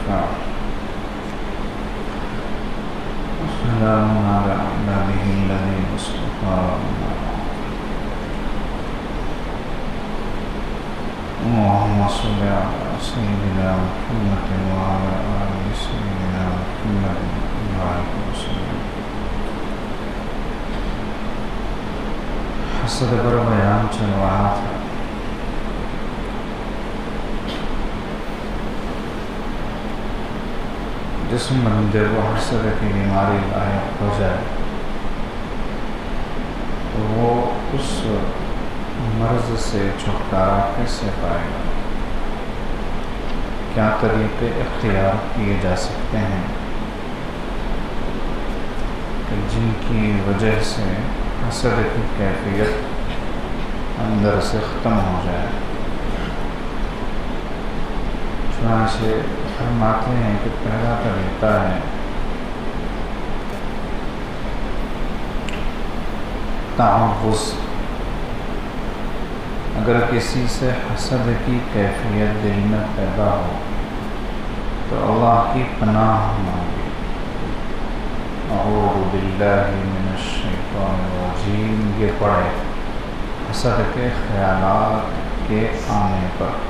وكفى وسلام على عباده الذين اصطفى اللهم صل على سيدنا محمد وعلى آل سيدنا محمد وبارك وسلم. حسد پر بیان چل رہا تھا. جس بندے کو حسد کی بیماری لاحق ہو جائے تو وہ اس مرض سے چھٹکارا کیسے پائے گا؟ کیا طریقے اختیار کیے جا سکتے ہیں کہ جن کی وجہ سے حسد کی کیفیت اندر سے ختم ہو جائے؟ چنانچہ فرماتے ہیں کہ پہلا طریقہ ہے تعوذ. اگر کسی سے حسد کی کیفیت دل میں پیدا ہو تو اللہ کی پناہ مانگے. اعوذ باللہ من الشیطان الرجیم یہ پڑھے حسد کے خیالات کے آنے پر.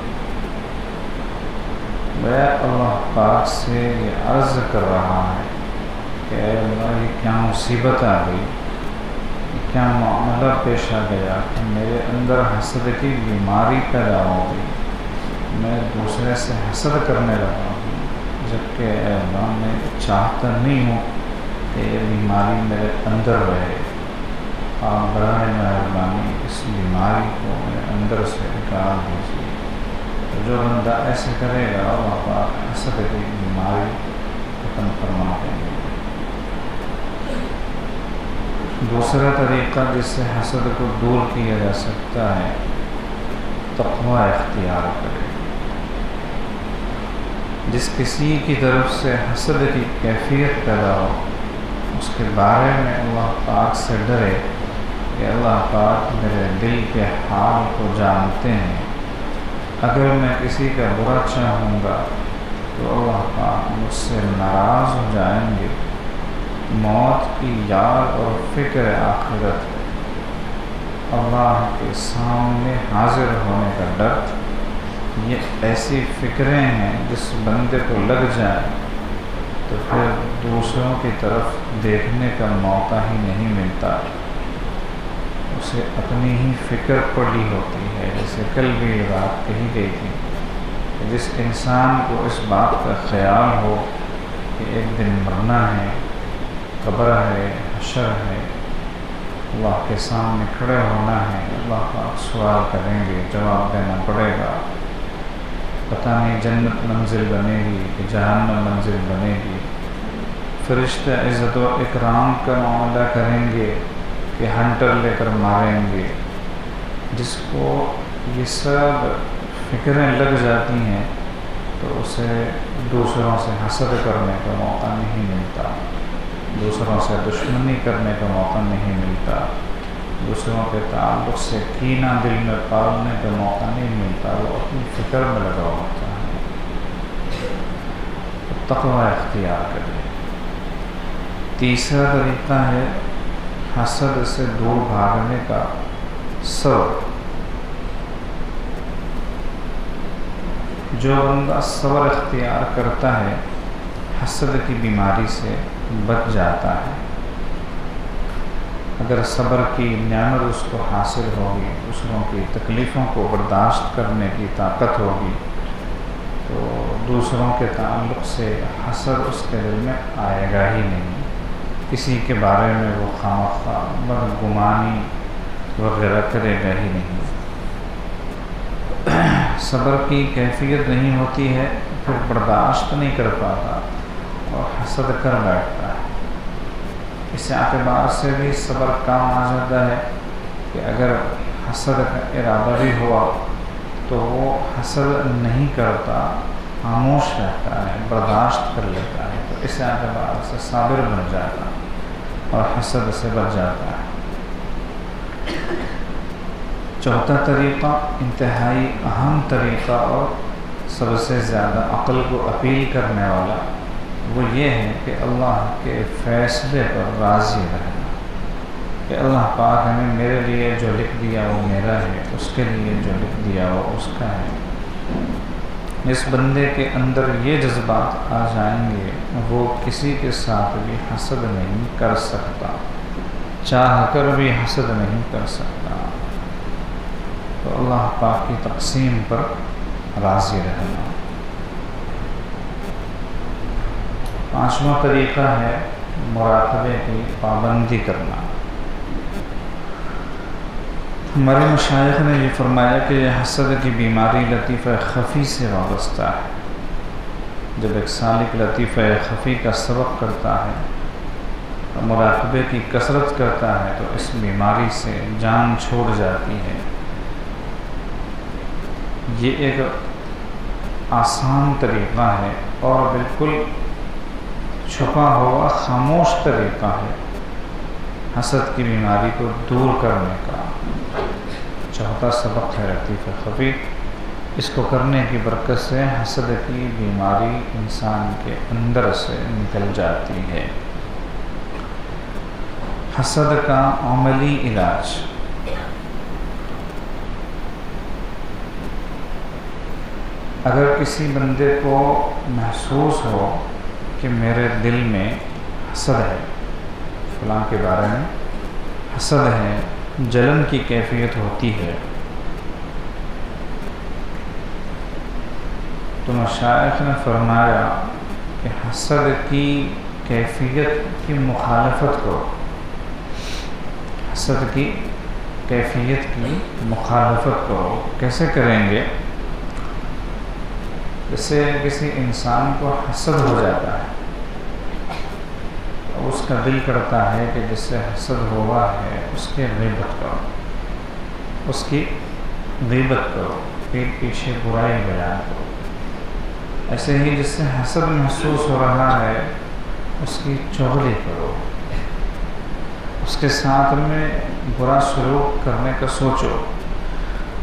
میں اللہ پاک سے یہ عرض کر رہا ہے کہ اے اللہ یہ کیا مصیبت آ گئی، کیا معاملہ پیش آ گیا کہ میرے اندر حسد کی بیماری پیدا ہو گئی. میں دوسرے سے حسد کرنے لگا ہوں جبکہ اے اللہ میں چاہتا نہیں ہوں کہ یہ بیماری میرے اندر رہے. آپ برائے مہربانی اس بیماری کو میرے اندر سے نکال دیجیے. جو بندہ ایسے کرے گا اللہ پاک حسد کی بیماری ختم فرما دیں گے. دوسرا طریقہ جس سے حسد کو دور کیا جا سکتا ہے تقوی اختیار کرے. جس کسی کی طرف سے حسد کی کیفیت پیدا ہو اس کے بارے میں اللہ پاک سے ڈرے کہ اللہ پاک میرے دل کے حال کو جانتے ہیں. اگر میں کسی کا برا چاہوں گا تو اللہ پاک مجھ سے ناراض ہو جائیں گے. موت کی یاد اور فکر آخرت، اللہ کے سامنے حاضر ہونے کا ڈر، یہ ایسی فکریں ہیں جس بندے کو لگ جائے تو پھر دوسروں کی طرف دیکھنے کا موقع ہی نہیں ملتا. اسے اپنی ہی فکر پڑی ہوتی ہے. جیسے کل بھی یہ بات کہی گئی تھی کہ جس انسان کو اس بات کا خیال ہو کہ ایک دن مرنا ہے، قبر ہے، حشر ہے، اللہ کے سامنے کھڑے ہونا ہے، اللہ پاک سوال کریں گے، جواب دینا پڑے گا. پتہ نہیں جنت منزل بنے گی کہ جہنم منزل بنے گی. فرشتے عزت و اکرام کا معاملہ کریں گے کہ ہنٹر لے کر ماریں گے. جس کو یہ سب فکریں لگ جاتی ہیں تو اسے دوسروں سے حسد کرنے کا موقع نہیں ملتا، دوسروں سے دشمنی کرنے کا موقع نہیں ملتا، دوسروں کے تعلق سے کینہ دل میں پالنے کا موقع نہیں ملتا. وہ اپنی فکر میں لگا ہوتا ہے. تقوی اختیار کرے. تیسرا طریقہ ہے حسد سے دور بھاگنے کا صبر. جو بندہ صبر اختیار کرتا ہے حسد کی بیماری سے بچ جاتا ہے. اگر صبر کی نعمت اس کو حاصل ہوگی، دوسروں کی تکلیفوں کو برداشت کرنے کی طاقت ہوگی تو دوسروں کے تعلق سے حسد اس کے دل میں آئے گا ہی نہیں. کسی کے بارے میں وہ خواہ بدگمانی وغیرہ کرے گا ہی نہیں. صبر کی کیفیت نہیں ہوتی ہے پھر برداشت نہیں کر پاتا اور حسد کر بیٹھتا ہے. اس اعتبار سے بھی صبر کام آ جاتا ہے کہ اگر حسد کا ارادہ بھی ہوا تو وہ حسد نہیں کرتا، خاموش رہتا ہے، برداشت کر لیتا ہے. تو اس اعتبار سے صابر بن جاتا اور حسد سے بچ جاتا ہے. چوتھا طریقہ انتہائی اہم طریقہ اور سب سے زیادہ عقل کو اپیل کرنے والا وہ یہ ہے کہ اللہ کے فیصلے پر راضی رہنا، کہ اللہ پاک نے میرے لیے جو لکھ دیا وہ میرا ہے، اس کے لیے جو لکھ دیا وہ اس کا ہے۔ جس بندے کے اندر یہ جذبات آ جائیں گے وہ کسی کے ساتھ بھی حسد نہیں کر سکتا، چاہ کر بھی حسد نہیں کر سکتا۔ تو اللہ پاک کی تقسیم پر راضی رہنا۔ پانچواں طریقہ ہے مراقبے کی پابندی کرنا۔ ہمارے مشائخ نے یہ فرمایا کہ یہ حسد کی بیماری لطیفہ خفی سے وابستہ ہے۔ جب ایک سالک لطیفہ خفی کا سبق کرتا ہے اور مراقبے کی کثرت کرتا ہے تو اس بیماری سے جان چھوڑ جاتی ہے۔ یہ ایک آسان طریقہ ہے اور بالکل چھپا ہوا خاموش طریقہ ہے حسد کی بیماری کو دور کرنے کا۔ چوتھا سبق ہے لطیفہ خفی، اس کو کرنے کی برکت سے حسد کی بیماری انسان کے اندر سے نکل جاتی ہے۔ حسد کا عملی علاج۔ اگر کسی بندے کو محسوس ہو کہ میرے دل میں حسد ہے، فلاں کے بارے میں حسد ہے، جلن کی کیفیت ہوتی ہے، تو مشائخ نے فرمایا کہ حسد کی کیفیت کی مخالفت کرو۔ حسد کی کیفیت کی مخالفت کرو۔ کیسے کریں گے؟ جیسے کسی انسان کو حسد ہو جاتا ہے، اس کا دل کرتا ہے کہ جس سے حسد ہوا ہے اس کی غیبت کرو، اس کی غیبت کرو، پیٹ پیچھے برائی بیان کرو۔ ایسے ہی جس سے حسد محسوس ہو رہا ہے اس کی چغلی کرو، اس کے ساتھ میں برا سلوک کرنے کا سوچو۔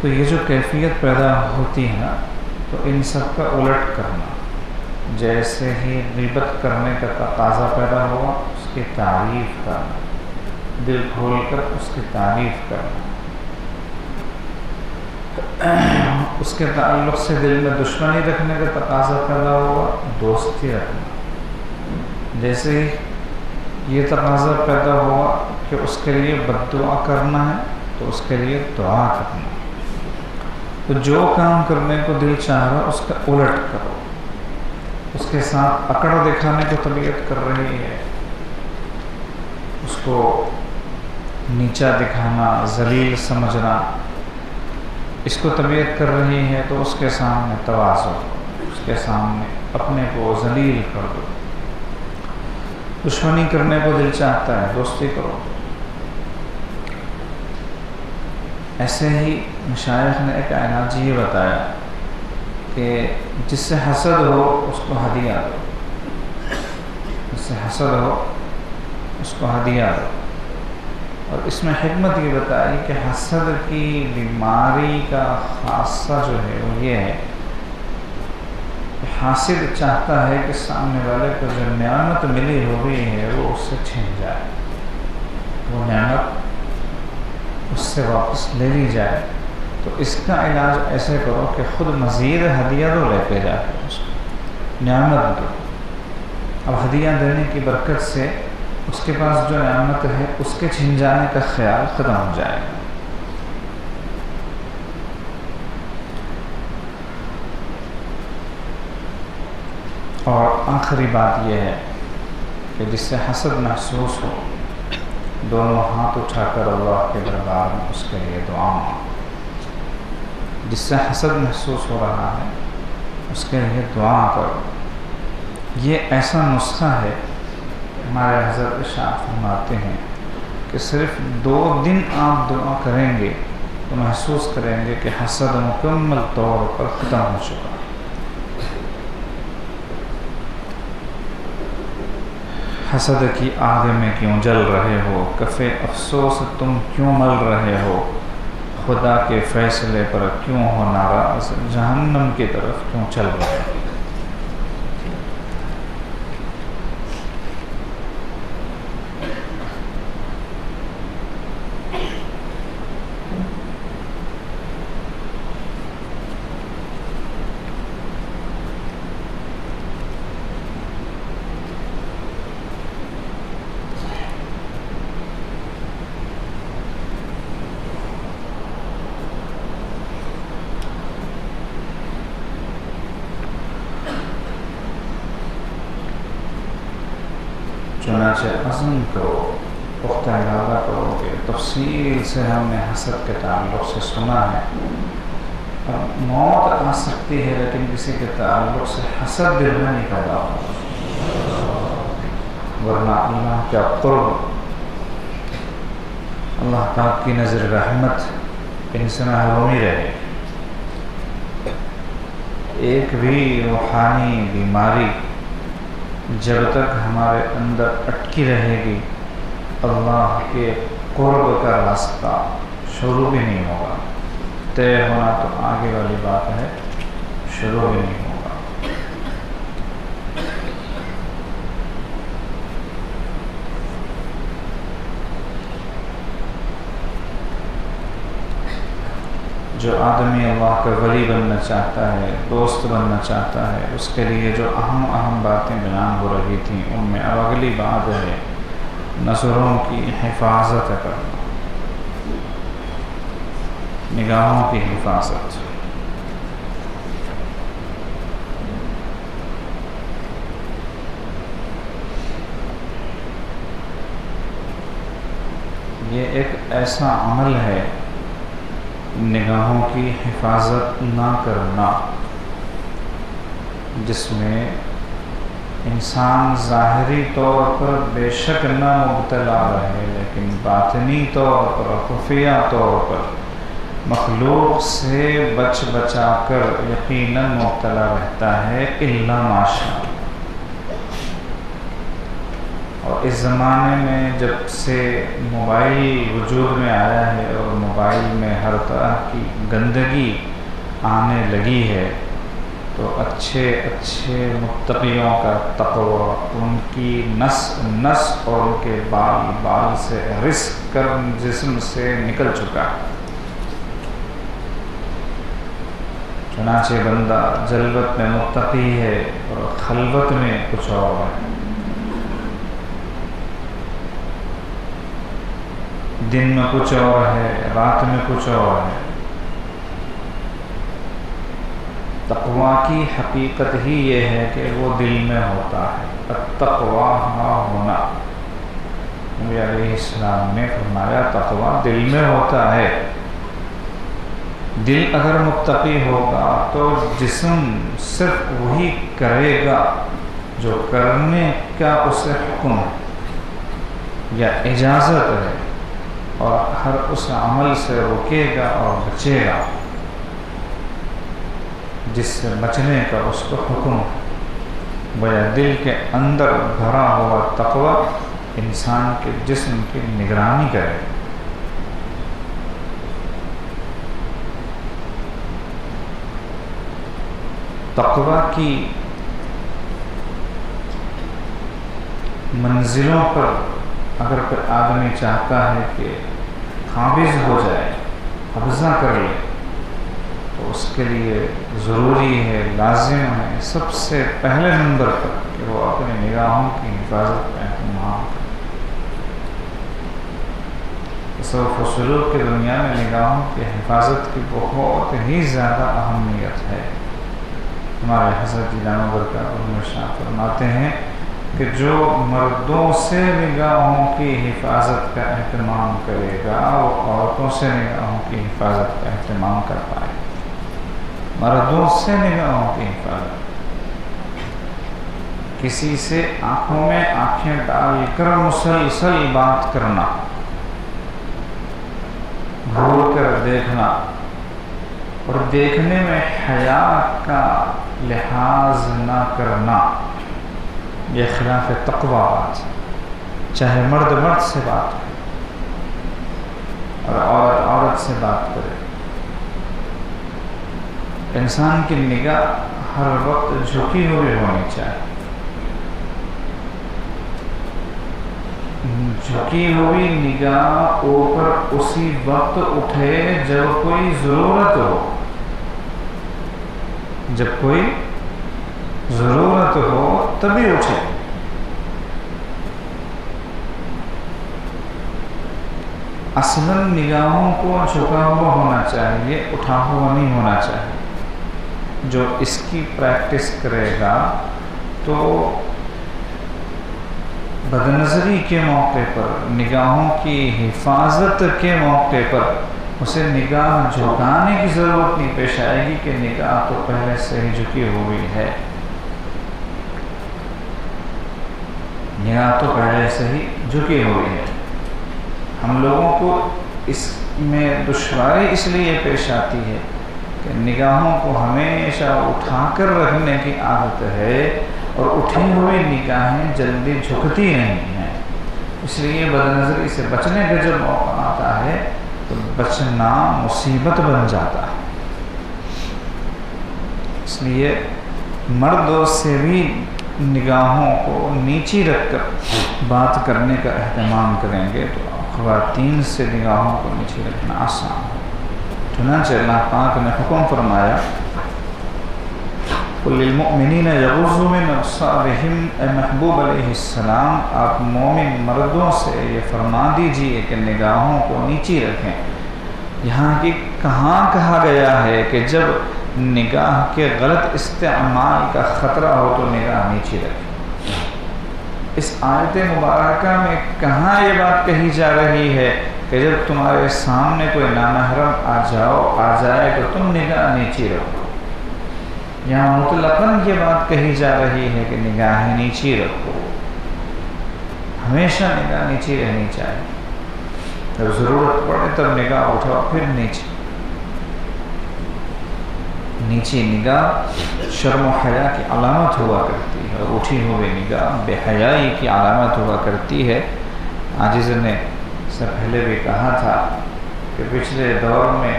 تو یہ جو کیفیت پیدا ہوتی ہے تو ان سب کا الٹ کرنا، جیسے ہی غیبت کرنے کا تقاضا پیدا ہوا اس کی تعریف کرنا، دل کھول کر اس کی تعریف کرنا۔ اس کے تعلق سے دل میں دشمنی رکھنے کا تقاضا پیدا ہوا، دوستی رکھنا۔ جیسے ہی یہ تقاضا پیدا ہوا کہ اس کے لیے بد دعا کرنا ہے تو اس کے لیے دعا کرنا۔ تو جو کام کرنے کو دل چاہ رہا اس کا الٹ کرو، اس کے ساتھ اکڑ دکھانے کو طبیعت کر رہی ہے، اس کو نیچا دکھانا، ذلیل سمجھنا اس کو طبیعت کر رہی ہے تو اس کے سامنے تواضع، اس کے سامنے اپنے کو ذلیل کر دو۔ دشمنی کرنے کو دل چاہتا ہے، دوستی کرو۔ ایسے ہی مشائخ نے ایک علاج یہ بتایا کہ جس سے حسد ہو اس کو ہدیہ دو، جس سے حسد ہو اس کو ہدیہ دو۔ اور اس میں حکمت یہ بتائی کہ حسد کی بیماری کا خاصہ جو ہے وہ یہ ہے کہ حاسد چاہتا ہے کہ سامنے والے کو جو نعمت ملی ہوئی ہے وہ اس سے چھن جائے، وہ نعمت اس سے واپس لے لی جائے۔ تو اس کا علاج ایسے کرو کہ خود مزید ہدیہ دو، لے کے جا کے اس کو نعمت دو۔ اب ہدیہ دینے کی برکت سے اس کے پاس جو نعمت ہے اس کے چھن جانے کا خیال ختم ہو جائے گا۔ اور آخری بات یہ ہے کہ جس سے حسد محسوس ہو دونوں ہاتھ اٹھا کر اللہ کے دربار میں اس کے لیے دعا مانگو۔ جس سے حسد محسوس ہو رہا ہے اس کے لیے دعا کرو۔ یہ ایسا نسخہ ہے، ہمارے حضرت ارشاد فرماتے ہیں کہ صرف 2 دن آپ دعا کریں گے تو محسوس کریں گے کہ حسد مکمل طور پر ختم ہو چکا۔ حسد کی آگ میں کیوں جل رہے ہو، کف افسوس تم کیوں مل رہے ہو، خدا کے فیصلے پر کیوں ہو ناراض، جہنم کی طرف کیوں چل رہے ہیں؟ چنانچہ عزم کرو، پختہ ارادہ کرو کہ تفصیل سے ہم نے حسد کے تعلق سے سنا ہے، اور موت آ سکتی ہے لیکن کسی کے تعلق سے حسد دل میں نہیں پیدا ہوگا، ورنہ اللہ کا قرب، اللہ پاک کی نظر رحمت ان سے محروم ہی رہے۔ ایک بھی روحانی بیماری جب تک ہمارے اندر اٹکی رہے گی، اللہ کے قرب کا راستہ شروع بھی نہیں ہوگا۔ طے ہونا تو آگے والی بات ہے، شروع بھی نہیں ہوگا۔ جو آدمی اللہ کا ولی بننا چاہتا ہے، دوست بننا چاہتا ہے، اس کے لیے جو اہم باتیں بیان ہو رہی تھیں، ان میں اب اگلی بات ہے نظروں کی حفاظت کرنا، نگاہوں کی حفاظت۔ یہ ایک ایسا عمل ہے، نگاہوں کی حفاظت نہ کرنا، جس میں انسان ظاہری طور پر بے شک نہ مبتلا رہے، لیکن باطنی طور پر، خفیہ طور پر مخلوق سے بچا کر یقیناً مبتلا رہتا ہے، الا ماشاء اللہ۔ اور اس زمانے میں جب سے موبائل وجود میں آیا ہے اور موبائل میں ہر طرح کی گندگی آنے لگی ہے، تو اچھے متقیوں کا تقوی ان کی نس اور ان کے بال سے رزق کر جسم سے نکل چکا ہے۔ چنانچہ بندہ جلوت میں متقی ہے اور خلوت میں کچھ اور ہے، دن میں کچھ اور ہے، رات میں کچھ اور ہے۔ تقویٰ کی حقیقت ہی یہ ہے کہ وہ دل میں ہوتا ہے، التقویٰ ہاں ہونا۔ نبی علیہ السلام نے فرمایا تقویٰ دل میں ہوتا ہے۔ دل اگر متقی ہوگا تو جسم صرف وہی کرے گا جو کرنے کا اسے حکم ہے یا اجازت ہے، اور ہر اس عمل سے روکے گا اور بچے گا جس سے بچنے کا اس کو حکم ہے۔ گویا دل کے اندر بھرا ہوا تقوی انسان کے جسم کی نگرانی کرے۔ تقوی کی منزلوں پر اگر کوئی آدمی چاہتا ہے کہ قابض ہو جائے، قبضہ کر لے، تو اس کے لیے ضروری ہے، لازم ہے سب سے پہلے نمبر پر کہ وہ اپنے نگاہوں کی حفاظت کا اہتمام کرے۔ تصوف و سلوک کی دنیا میں نگاہوں کی حفاظت کی بہت ہی زیادہ اہمیت ہے۔ ہمارے حضرت جیلانی برکاتہ ارشاد فرماتے ہیں کہ جو مردوں سے نگاہوں کی حفاظت کا اہتمام کرے گا، وہ عورتوں سے نگاہوں کی حفاظت کا اہتمام کر پائے۔ مردوں سے نگاہوں کی حفاظت، کسی سے آنکھوں میں آنکھیں ڈال کر مسلسل بات کرنا، گھور کر دیکھنا، اور دیکھنے میں حیا کا لحاظ نہ کرنا، یہ خلاف تقویٰ بات ہے۔ چاہے مرد سے بات کرے، اور عورت عورت سے بات کرے. انسان کی نگاہ ہر وقت جھکی ہوئی ہونی چاہیے. جھکی ہوئی نگاہ اوپر اسی وقت اٹھے جب کوئی ضرورت ہو. جب کوئی ضرورت ہو تبھی اٹھے. اصلاً نگاہوں کو جھکا ہوا ہونا چاہیے، اٹھا ہوا نہیں ہونا چاہیے. جو اس کی پریکٹس کرے گا تو بدنظری کے موقع پر، نگاہوں کی حفاظت کے موقع پر اسے نگاہ جھکانے کی ضرورت نہیں پیش آئے گی کہ نگاہ تو پہلے سے ہی جھکی ہوئی ہے. نگاہ تو پہلے سے ہی جھکی ہوئی ہے. ہم لوگوں کو اس میں دشواری اس لیے پیش آتی ہے کہ نگاہوں کو ہمیشہ اٹھا کر رکھنے کی عادت ہے، اور اٹھی ہوئی نگاہیں جلدی جھکتی نہیں ہیں. اس لیے بدنظری سے بچنے کا جب موقع آتا ہے تو بچنا مصیبت بن جاتا ہے. اس لیے مردوں سے بھی نگاہوں کو نیچی رکھ کر بات کرنے کا اہتمام کریں گے تو خواتین سے نگاہوں کو نیچی رکھنا آسان ہے. چنانچہ اللہ پاک نے حکم فرمایا قُلْ لِلْمُؤْمِنِينَ يَغُضُّوا مِنْ أَبْصَارِهِمْ. اے محبوب علیہ السلام آپ مومن مردوں سے یہ فرما دیجئے کہ نگاہوں کو نیچی رکھیں. یہاں کی کہاں کہا گیا ہے کہ جب نگاہ کے غلط استعمال کا خطرہ ہو تو نگاہ نیچی رکھیں؟ اس آیت مبارکہ میں کہاں یہ بات کہی جا رہی ہے کہ جب تمہارے سامنے کوئی نامحرم آ جائے تو تم نگاہ نیچی رکھو؟ یہاں مطلقاً یہ بات کہی جا رہی ہے کہ نگاہیں نیچی رکھو. ہمیشہ نگاہ نیچی رہنی چاہیے. جب ضرورت پڑے تب نگاہ اٹھاؤ، پھر نیچی نگاہ شرم و حیا کی علامت ہوا کرتی ہے، اور اٹھی ہوئی نگاہ بے حیائی کی علامت ہوا کرتی ہے. عاجز نے اس سے پہلے بھی کہا تھا کہ پچھلے دور میں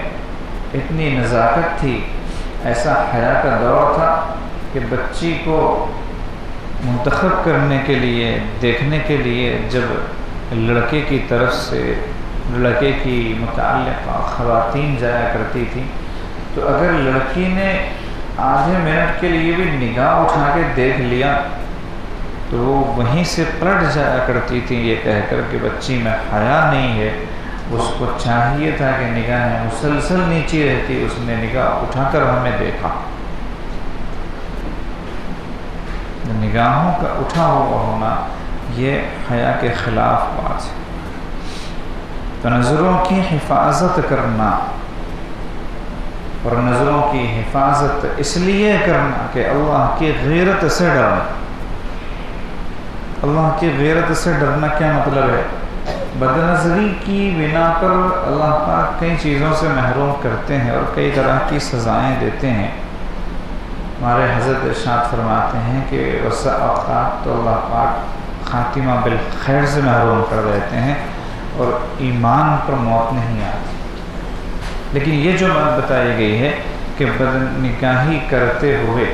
اتنی نزاکت تھی، ایسا حیا کا دور تھا کہ بچی کو منتخب کرنے کے لیے، دیکھنے کے لیے جب لڑکے کی طرف سے لڑکے کی متعلقہ خواتین جایا کرتی تھی تو اگر لڑکی نے آدھے منٹ کے لیے بھی نگاہ اٹھا کے دیکھ لیا تو وہ وہیں سے پلٹ جایا کرتی تھی یہ کہہ کر کہ بچی میں حیا نہیں ہے. اس کو چاہیے تھا کہ نگاہیں مسلسل نیچی رہتی، اس نے نگاہ اٹھا کر ہمیں دیکھا. نگاہوں کا اٹھا ہوا ہونا یہ حیا کے خلاف بات ہے. تو نظروں کی حفاظت کرنا، اور نظروں کی حفاظت اس لیے کرنا کہ اللہ کی غیرت سے ڈرنا. اللہ کی غیرت سے ڈرنا کیا مطلب ہے؟ بدنظری کی بنا پر اللہ پاک کئی چیزوں سے محروم کرتے ہیں اور کئی طرح کی سزائیں دیتے ہیں. ہمارے حضرت ارشاد فرماتے ہیں کہ اس اوقات تو اللہ پاک خاتمہ بالخیر سے محروم کر دیتے ہیں اور ایمان پر موت نہیں آتی. لیکن یہ جو بات بتائی گئی ہے کہ بدنگاہی کرتے ہوئے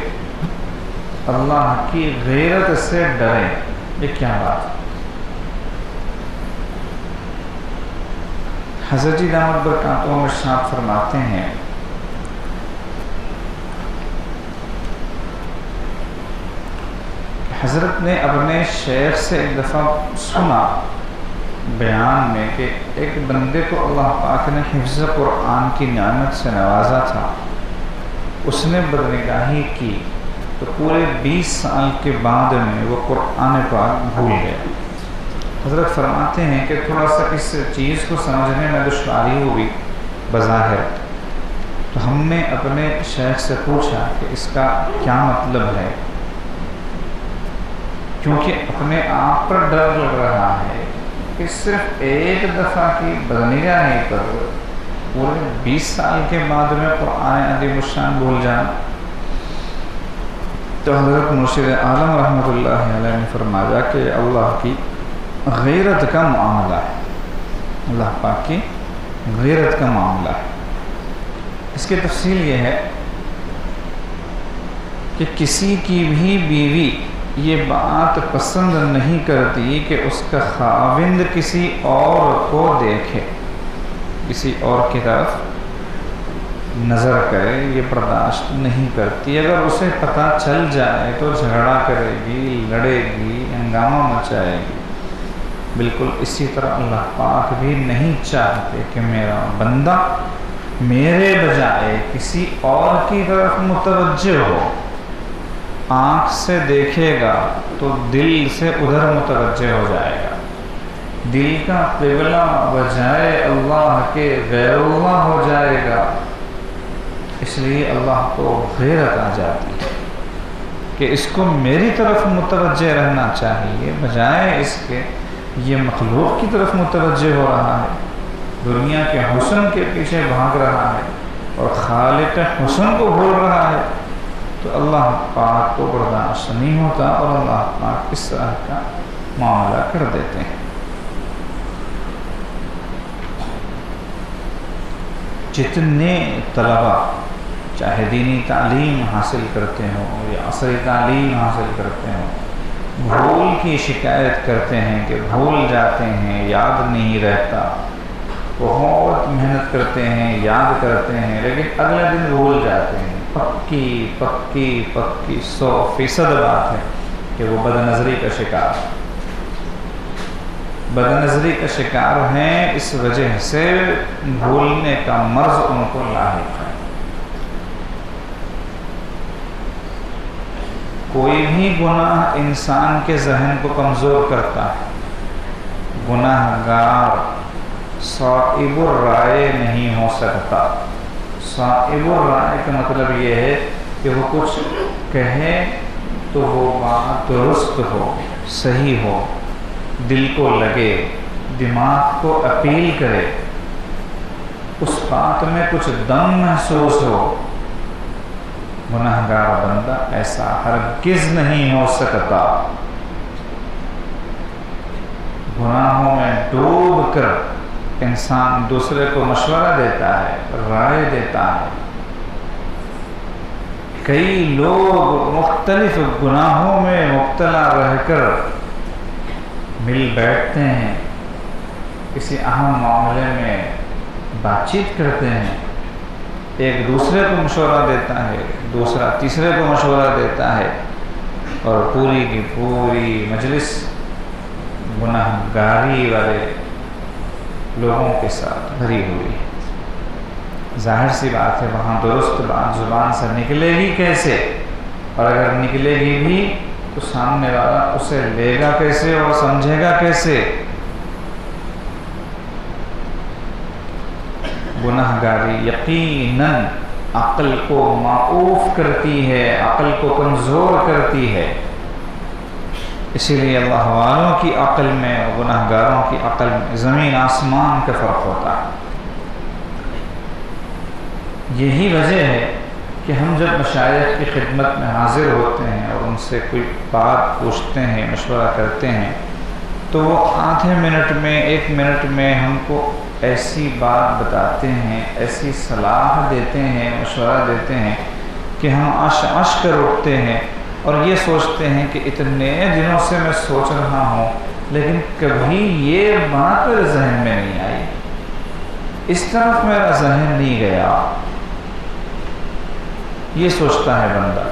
اللہ کی غیرت سے ڈریں، یہ کیا بات ہے؟ حضرت جی دامت برکاتہم ارشاد فرماتے ہیں حضرت نے اپنے شیخ سے ایک دفعہ سنا بیان میں کہ ایک بندے کو اللہ پاک نے حفظ قرآن کی نعمت سے نوازا تھا. اس نے بدنگاہی کی تو پورے 20 سال کے بعد میں وہ قرآن پاک بھول گیا. حضرت فرماتے ہیں کہ تھوڑا سا اس چیز کو سمجھنے میں دشواری ہوئی بظاہر، تو ہم نے اپنے شیخ سے پوچھا کہ اس کا کیا مطلب ہے، کیونکہ اپنے آپ پر ڈر لگ رہا ہے کہ صرف ایک دفعہ کی بدنگاہی پر پورے 20 سال کے بعد میں قرآن عظیم الشان بھول جانا. تو حضرت مرشد عالم رحمۃ اللہ علیہ نے فرمایا کہ اللہ کی غیرت کا معاملہ ہے، اللہ پاک کی غیرت کا معاملہ ہے۔ اس کی تفصیل یہ ہے کہ کسی کی بھی بیوی یہ بات پسند نہیں کرتی کہ اس کا خاوند کسی اور کو دیکھے، کسی اور کی طرف نظر کرے، یہ برداشت نہیں کرتی۔ اگر اسے پتہ چل جائے تو جھگڑا کرے گی، لڑے گی، ہنگامہ مچائے گی۔ بالکل اسی طرح اللہ پاک بھی نہیں چاہتے کہ میرا بندہ میرے بجائے کسی اور کی طرف متوجہ ہو۔ آنکھ سے دیکھے گا تو دل سے ادھر متوجہ ہو جائے گا، دل کا قبلہ بجائے اللہ کے غیر اللہ ہو جائے گا۔ اس لیے اللہ کو غیرت آ جاتی ہے کہ اس کو میری طرف متوجہ رہنا چاہیے، بجائے اس کے یہ مخلوق کی طرف متوجہ ہو رہا ہے، دنیا کے حسن کے پیچھے بھاگ رہا ہے اور خالق حسن کو بھول رہا ہے، تو اللہ پاک کو برداشت نہیں ہوتا اور اللہ پاک اس طرح کا معاملہ کر دیتے ہیں۔ جتنے طلباء چاہے دینی تعلیم حاصل کرتے ہوں یا عصری تعلیم حاصل کرتے ہوں، بھول کی شکایت کرتے ہیں کہ بھول جاتے ہیں، یاد نہیں رہتا، بہت محنت کرتے ہیں، یاد کرتے ہیں، لیکن اگلے دن بھول جاتے ہیں، پکی 100% بات ہے کہ وہ بدنظری کا شکار ہے، بدنظری کا شکار ہیں، اس وجہ سے بھولنے کا مرض ان کو لاحق ہے۔ کوئی بھی گناہ انسان کے ذہن کو کمزور کرتا ہے۔ گناہ گار صائب الرائے نہیں ہو سکتا۔ صائب الرائے کا مطلب یہ ہے کہ وہ کچھ کہے تو وہ بات درست ہو، صحیح ہو، دل کو لگے، دماغ کو اپیل کرے، اس بات میں کچھ دم محسوس ہو۔ گناہ گار بندہ ایسا ہرگز نہیں ہو سکتا۔ گناہوں میں ڈوب کر انسان دوسرے کو مشورہ دیتا ہے، رائے دیتا ہے۔ کئی لوگ مختلف گناہوں میں مبتلا رہ کر مل بیٹھتے ہیں، کسی اہم معاملے میں بات چیت کرتے ہیں، ایک دوسرے کو مشورہ دیتا ہے، دوسرا تیسرے کو مشورہ دیتا ہے، اور پوری کی پوری مجلس گناہ گاری والے لوگوں کے ساتھ بھری ہوئی ہے۔ ظاہر سی بات ہے وہاں درست بات زبان سے نکلے گی کیسے، اور اگر نکلے گی بھی تو سامنے والا اسے لے گا کیسے اور سمجھے گا کیسے۔ گناہ گاری یقیناً عقل کو معوف کرتی ہے، عقل کو کمزور کرتی ہے۔ اسی لیے اللہ والوں کی عقل میں اور گناہ گاروں کی عقل میں زمین آسمان کا فرق ہوتا ہے۔ یہی وجہ ہے کہ ہم جب مشائخ کی خدمت میں حاضر ہوتے ہیں اور ان سے کوئی بات پوچھتے ہیں، مشورہ کرتے ہیں، تو وہ آدھے منٹ میں 1 منٹ میں ہم کو ایسی بات بتاتے ہیں، ایسی صلاح دیتے ہیں، مشورہ دیتے ہیں کہ ہم اشک کر اٹھتے ہیں اور یہ سوچتے ہیں کہ اتنے دنوں سے میں سوچ رہا ہوں لیکن کبھی یہ بات میرے ذہن میں نہیں آئی، اس طرف میرا ذہن نہیں گیا۔ یہ سوچتا ہے بندہ،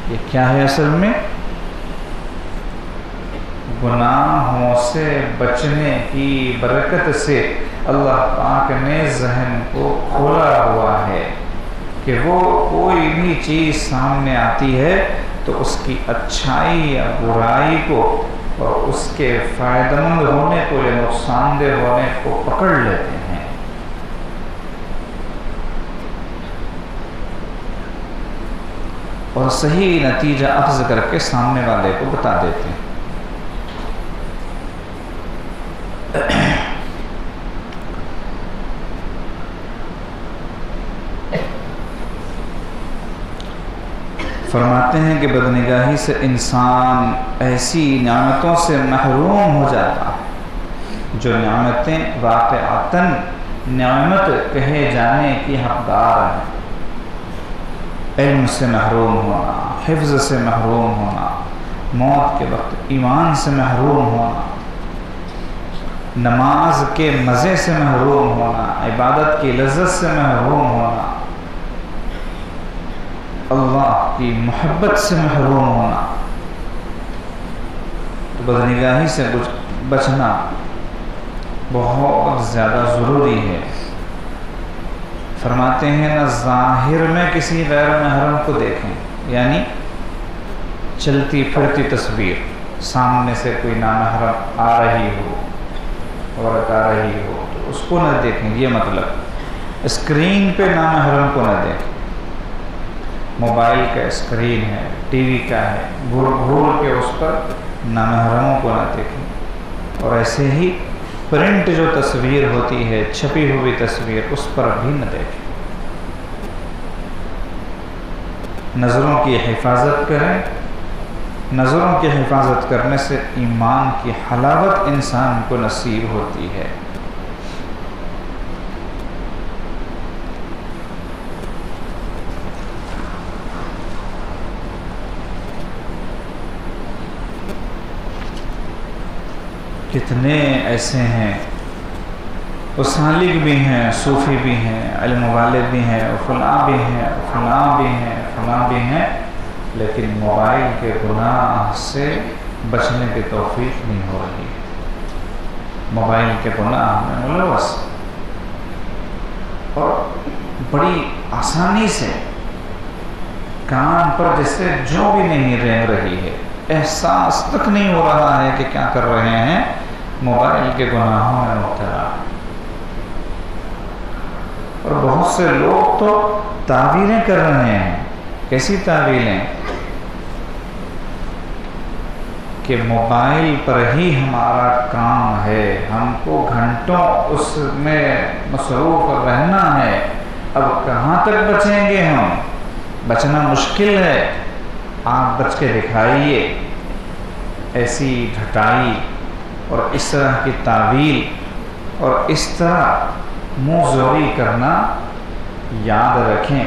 یہ کیا ہے اصل میں؟ گناہوں سے بچنے کی برکت سے اللہ پاک نے ذہن کو کھولا ہوا ہے کہ وہ کوئی بھی چیز سامنے آتی ہے تو اس کی اچھائی یا برائی کو اور اس کے فائدہ مند ہونے کو یا نقصان دہ ہونے کو پکڑ لیتے ہیں۔ اور صحیح نتیجہ اخذ کر کے سامنے والے کو بتا دیتے ہیں۔ فرماتے ہیں کہ بدنگاہی سے انسان ایسی نعمتوں سے محروم ہو جاتا ہے جو نعمتیں واقعتاً نعمت کہے جانے کی حقدار ہیں۔ علم سے محروم ہونا، حفظ سے محروم ہونا، موت کے وقت ایمان سے محروم ہونا، نماز کے مزے سے محروم ہونا، عبادت کی لذت سے محروم ہونا، اللہ کی محبت سے محروم ہونا، تو بدنگاہی سے بچنا بہت زیادہ ضروری ہے۔ فرماتے ہیں نہ ظاہر میں کسی غیر محرم کو دیکھیں، یعنی چلتی پھرتی تصویر، سامنے سے کوئی نامحرم آ رہی ہو، عورت آ رہی ہو تو اس کو نہ دیکھیں، یہ مطلب اسکرین پہ نامحرم کو نہ دیکھیں۔ موبائل کا اسکرین ہے، ٹی وی کا ہے، گھور کے اس پر نامحرموں کو نہ دیکھیں۔ اور ایسے ہی پرنٹ جو تصویر ہوتی ہے، چھپی ہوئی تصویر، اس پر بھی نہ دیکھیں۔ نظروں کی حفاظت کریں۔ نظروں کی حفاظت کرنے سے ایمان کی حلاوت انسان کو نصیب ہوتی ہے۔ کتنے ایسے ہیں، وہ سالک بھی ہیں، صوفی بھی ہیں، علم والے بھی ہیں، فلاں بھی ہیں، فلاں بھی ہیں، فلاں بھی ہیں، لیکن موبائل کے گناہ سے بچنے کی توفیق نہیں ہو رہی۔ موبائل کے گناہ میں ملوث، اور بڑی آسانی سے کان پر جیسے جو بھی نہیں رینگ رہی ہے، احساس تک نہیں ہو رہا ہے کہ کیا کر رہے ہیں، موبائل کے گناہوں میں مبتلا۔ اور بہت سے لوگ تو تعویلیں کر رہے ہیں۔ کیسی تعویلیں؟ کہ موبائل پر ہی ہمارا کام ہے، ہم کو گھنٹوں اس میں مصروف رہنا ہے، اب کہاں تک بچیں گے ہم؟ بچنا مشکل ہے، آپ بچ کے دکھائیے۔ ایسی ڈھٹائی اور اس طرح کی تعویل اور اس طرح منہ زوری کرنا، یاد رکھیں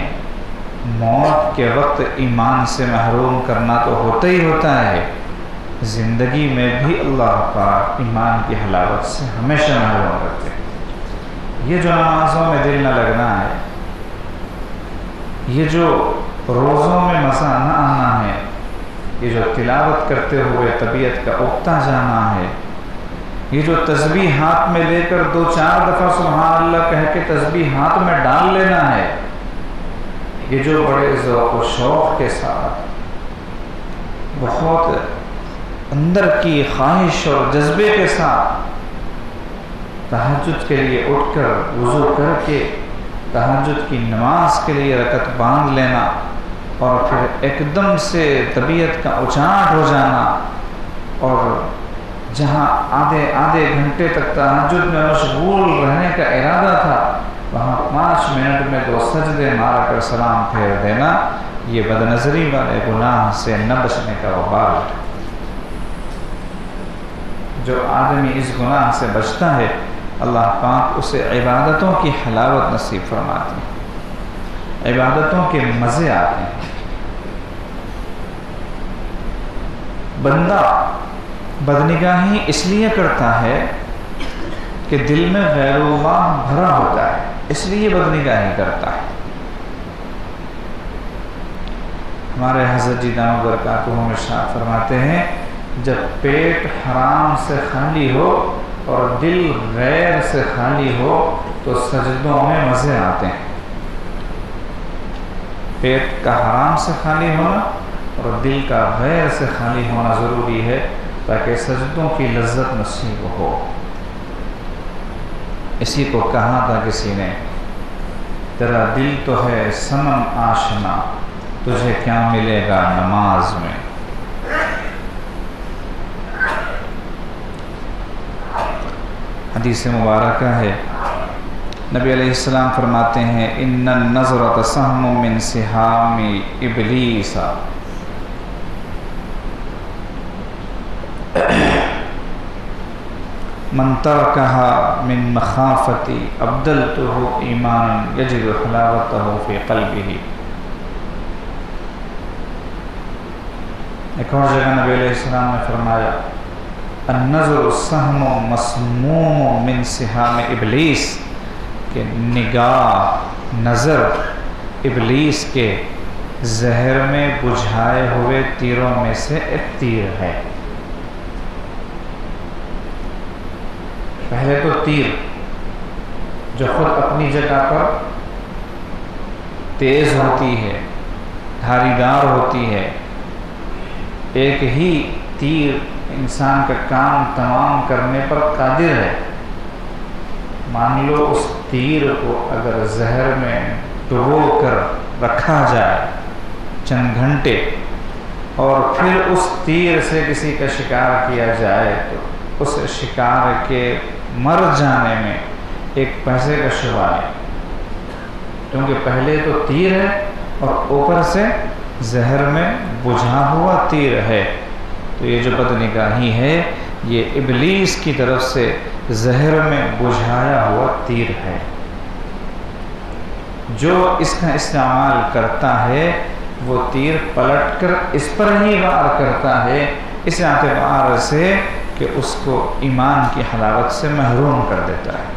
موت کے وقت ایمان سے محروم کرنا تو ہوتا ہی ہوتا ہے، زندگی میں بھی اللہ پاک ایمان کی حلاوت سے ہمیشہ محروم کرتے ہیں۔ یہ جو نمازوں میں دل نہ لگنا ہے، یہ جو روزوں میں مزہ نہ آنا ہے، یہ جو تلاوت کرتے ہوئے طبیعت کا اگتا جانا ہے، یہ جو تسبیح ہاتھ میں لے کر 2-4 دفعہ سبحان اللہ کہہ کے تسبیح ہاتھ میں ڈال لینا ہے، یہ جو بڑے ذوق و شوق کے ساتھ بہت اندر کی خواہش اور جذبے کے ساتھ تہجد کے لیے اٹھ کر وضو کر کے تہجد کی نماز کے لیے رکعت باندھ لینا، اور پھر ایک دم سے طبیعت کا اچاٹ ہو جانا، اور جہاں آدھے گھنٹے تک تہجد میں مشغول رہنے کا ارادہ تھا، وہاں 5 منٹ میں 2 سجدے مار کر سلام پھیر دینا، یہ بدنظری والے گناہ سے نہ بچنے کا وبال ہے۔ جو آدمی اس گناہ سے بچتا ہے، اللہ پاک اسے عبادتوں کی حلاوت نصیب فرماتی ہے، عبادتوں کے مزے آتے ہیں۔ بندہ بدنگاہی اس لیے کرتا ہے کہ دل میں غیر اللہ بھرا ہوتا ہے، اس لیے بدنگاہی کرتا ہے۔ ہمارے حضرت جی دامت برکاتہ ارشاد فرماتے ہیں، جب پیٹ حرام سے خالی ہو اور دل غیر سے خالی ہو تو سجدوں میں مزے آتے ہیں۔ پیٹ کا حرام سے خالی ہونا اور دل کا غیر سے خالی ہونا ضروری ہے، تاکہ سجدوں کی لذت نصیب ہو۔ اسی کو کہا تھا کسی نے، تیرا دل تو ہے صنم آشنا، تجھے کیا ملے گا نماز میں۔ حدیث مبارکہ ہے، نبی علیہ السلام فرماتے ہیں، ان النظرۃ سہم من سہام ابلیس، من ترکها من مخافتی ابدلته ایمانا یجد حلاوته فی قلبه۔ ایک اور جگہ نبی علیہ السلام نے فرمایا النظر سہم مسموم من سہام ابلیس، کہ نگاہ نظر ابلیس کے زہر میں بجھائے ہوئے تیروں میں سے ایک تیر ہے۔ پہلے تو تیر جو خود اپنی جگہ پر تیز ہوتی ہے، دھاری دار ہوتی ہے، ایک ہی تیر انسان کا کام تمام کرنے پر قادر ہے۔ مان لو اس تیر کو اگر زہر میں ڈبو کر رکھا جائے چند گھنٹے اور پھر اس تیر سے کسی کا شکار کیا جائے تو اس شکار کے مر جانے میں ایک پیسے کا شبہ ہے، کیونکہ پہلے تو تیر ہے اور اوپر سے زہر میں بجھا ہوا تیر ہے۔ تو یہ جو بدنگاہی ہے یہ ابلیس کی طرف سے زہر میں بجھایا ہوا تیر ہے۔ جو اس کا استعمال کرتا ہے وہ تیر پلٹ کر اس پر ہی وار کرتا ہے، اس اعتبار سے کہ اس کو ایمان کی حلاوت سے محروم کر دیتا ہے۔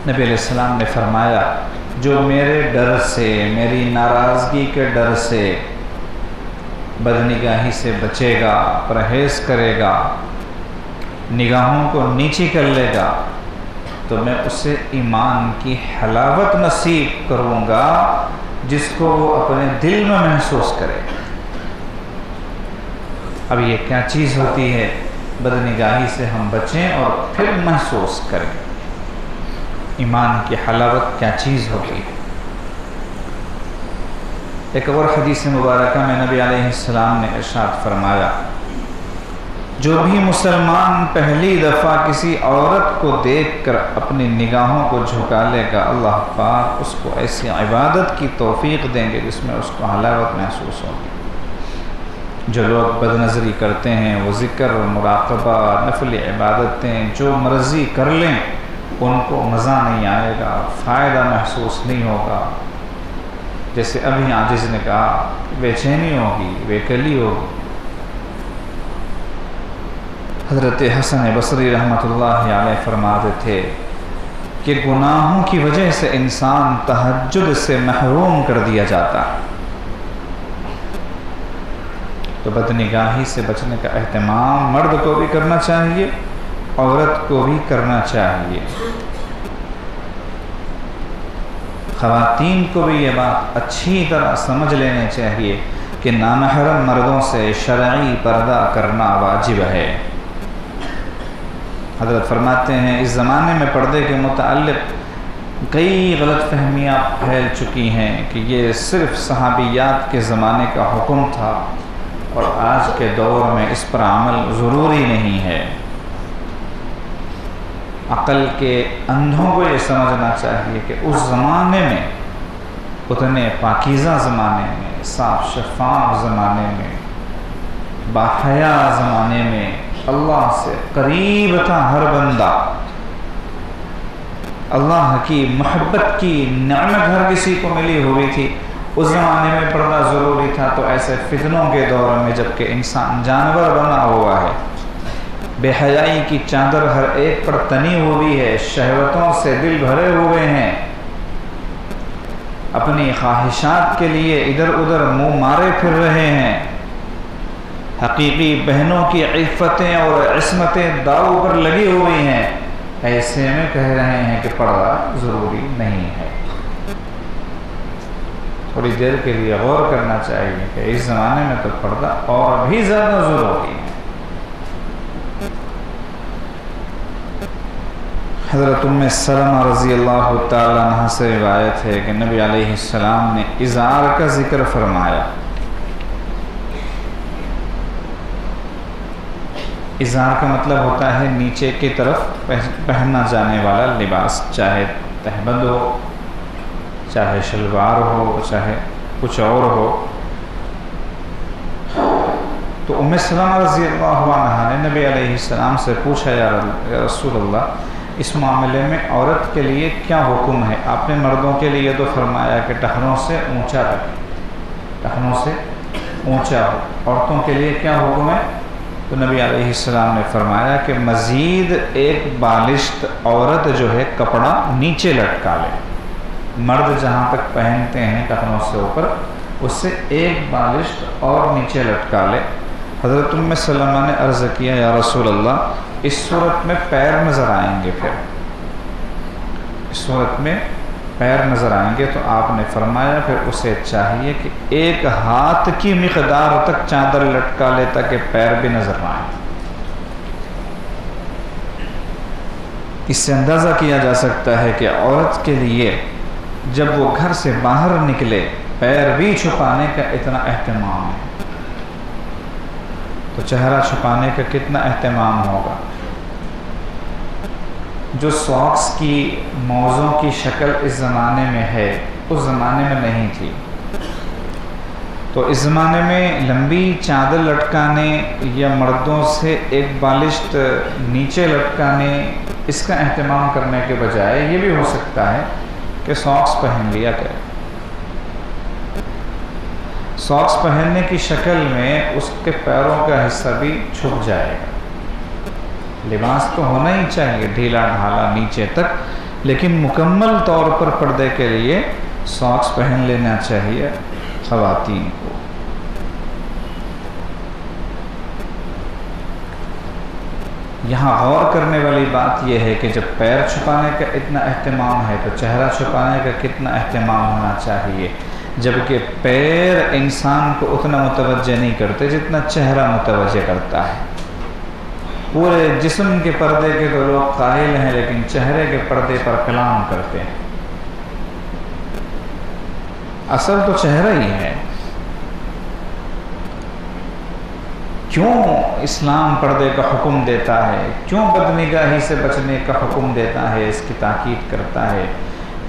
نبی علیہ السلام نے فرمایا جو میرے ڈر سے، میری ناراضگی کے ڈر سے بدنگاہی سے بچے گا، پرہیز کرے گا، نگاہوں کو نیچی کر لے گا، تو میں اسے ایمان کی حلاوت نصیب کروں گا جس کو وہ اپنے دل میں محسوس کرے۔ اب یہ کیا چیز ہوتی ہے؟ بدنگاہی سے ہم بچیں اور پھر محسوس کریں ایمان کی حلاوت کیا چیز ہوتی ہے۔ ایک اور حدیث مبارکہ میں نبی علیہ السلام نے ارشاد فرمایا جو بھی مسلمان پہلی دفعہ کسی عورت کو دیکھ کر اپنی نگاہوں کو جھکا لے گا، اللہ پاک اس کو ایسی عبادت کی توفیق دیں گے جس میں اس کو حلاوت محسوس ہوگی۔ جو لوگ بد نظری کرتے ہیں وہ ذکر، مراقبہ، نفل عبادتیں جو مرضی کر لیں ان کو مزہ نہیں آئے گا، فائدہ محسوس نہیں ہوگا۔ جیسے ابھی عاجز نے کہا بے چینی ہوگی، بے کلی ہوگی۔ حضرت حسن بصری رحمۃ اللہ علیہ فرماتے تھے کہ گناہوں کی وجہ سے انسان تہجد سے محروم کر دیا جاتا ہے، تو بدنگاہی سے بچنے کا اہتمام مرد کو بھی کرنا چاہیے، عورت کو بھی کرنا چاہیے۔ خواتین کو بھی یہ بات اچھی طرح سمجھ لینے چاہیے کہ نامحرم مردوں سے شرعی پردہ کرنا واجب ہے۔ حضرت فرماتے ہیں اس زمانے میں پردے کے متعلق کئی غلط فہمیاں پھیل چکی ہیں کہ یہ صرف صحابیات کے زمانے کا حکم تھا اور آج کے دور میں اس پر عمل ضروری نہیں ہے۔ عقل کے اندھوں کو یہ سمجھنا چاہیے کہ اس زمانے میں، اتنے پاکیزہ زمانے میں، صاف شفاف زمانے میں، باحیا زمانے میں اللہ سے قریب تھا ہر بندہ، اللہ کی محبت کی نعمت ہر کسی کو ملی ہوئی تھی۔ اس زمانے میں پردہ ضروری تھا، تو ایسے فتنوں کے دور میں جب کہ انسان جانور بنا ہوا ہے، بے حیائی کی چادر ہر ایک پر تنی ہوئی ہے، شہوتوں سے دل بھرے ہوئے ہیں، اپنی خواہشات کے لیے ادھر ادھر منہ مارے پھر رہے ہیں، حقیقی بہنوں کی عفتیں اور عصمتیں داؤ پر لگی ہوئی ہیں، ایسے میں کہہ رہے ہیں کہ پردہ ضروری نہیں ہے۔ تھوڑی دیر کے لیے غور کرنا چاہیے کہ اس زمانے میں تو پردہ اور بھی زیادہ ضروری ہے۔ حضرت ام سلمہ رضی اللہ تعالی عنہ سے روایت ہے کہ نبی علیہ السلام نے ازار کا ذکر فرمایا۔ ازار کا مطلب ہوتا ہے نیچے کی طرف پہنا جانے والا لباس، چاہے تہبند ہو، چاہے شلوار ہو، چاہے کچھ اور ہو. تو ام سلمہ رضی اللہ عنہا نے نبی علیہ السلام سے پوچھا، یا رسول اللہ، اس معاملے میں عورت کے لیے کیا حکم ہے؟ آپ نے مردوں کے لیے تو فرمایا کہ ٹخنوں سے اونچا رکھے، ٹخنوں سے اونچا ہو. عورتوں کے لیے کیا حکم ہے؟ تو نبی علیہ السلام نے فرمایا کہ مزید ایک بالشت عورت جو ہے کپڑا نیچے لٹکا لے. مرد جہاں تک پہنتے ہیں ٹخنوں سے اوپر، اس سے ایک بالشت اور نیچے لٹکا لے. حضرت ام سلمہ نے عرض کیا، یا رسول اللہ، اس صورت میں پیر نظر آئیں گے، پھر اس صورت میں پیر نظر آئیں گے. تو آپ نے فرمایا پھر اسے چاہیے کہ ایک ہاتھ کی مقدار تک چادر لٹکا لے تاکہ پیر بھی نظر نہ آئے. اس سے اندازہ کیا جا سکتا ہے کہ عورت کے لیے جب وہ گھر سے باہر نکلے پیر بھی چھپانے کا اتنا اہتمام ہے، تو چہرہ چھپانے کا کتنا اہتمام ہوگا. جو ساکس کی موزوں کی شکل اس زمانے میں ہے، اس زمانے میں نہیں تھی. تو اس زمانے میں لمبی چادر لٹکانے یا مردوں سے ایک بالشت نیچے لٹکانے، اس کا اہتمام کرنے کے بجائے یہ بھی ہو سکتا ہے کہ ساکس پہن لیا کرے. ساکس پہننے کی شکل میں اس کے پیروں کا حصہ بھی چھپ جائے گا. لباس تو ہونا ہی چاہیے ڈھیلا ڈھالا نیچے تک، لیکن مکمل طور پر پردے کے لیے ساکس پہن لینا چاہیے خواتین کو. یہاں غور کرنے والی بات یہ ہے کہ جب پیر چھپانے کا اتنا اہتمام ہے تو چہرہ چھپانے کا کتنا اہتمام ہونا چاہیے، جبکہ پیر انسان کو اتنا متوجہ نہیں کرتے جتنا چہرہ متوجہ کرتا ہے. پورے جسم کے پردے کے تو لوگ قائل ہیں، لیکن چہرے کے پردے پر کلام کرتے ہیں. اصل تو چہرہ ہی ہے. کیوں اسلام پردے کا حکم دیتا ہے، کیوں بدنگاہی سے بچنے کا حکم دیتا ہے، اس کی تاکید کرتا ہے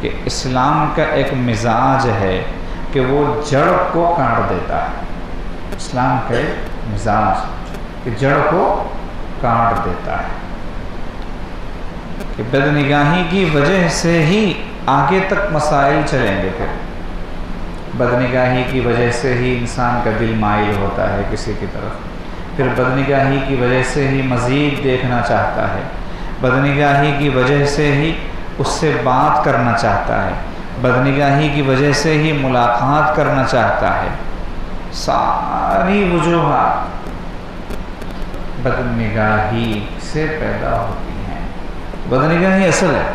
کہ اسلام کا ایک مزاج ہے کہ وہ جڑ کو کاٹ دیتا ہے. اسلام کا ایک مزاج کہ جڑ کو کاٹ دیتا ہے، کہ بدنگاہی کی وجہ سے ہی آگے تک مسائل چلیں گے. پھر بدنگاہی کی وجہ سے ہی انسان کا دل مائل ہوتا ہے کسی کی طرف، پھر بدنگاہی کی وجہ سے ہی مزید دیکھنا چاہتا ہے، بدنگاہی کی وجہ سے ہی اس سے بات کرنا چاہتا ہے، بدنگاہی کی وجہ سے ہی ملاقات کرنا چاہتا ہے. ساری وجوہات بدنگاہی سے پیدا ہوتی ہیں. بدنگاہی اصل ہے.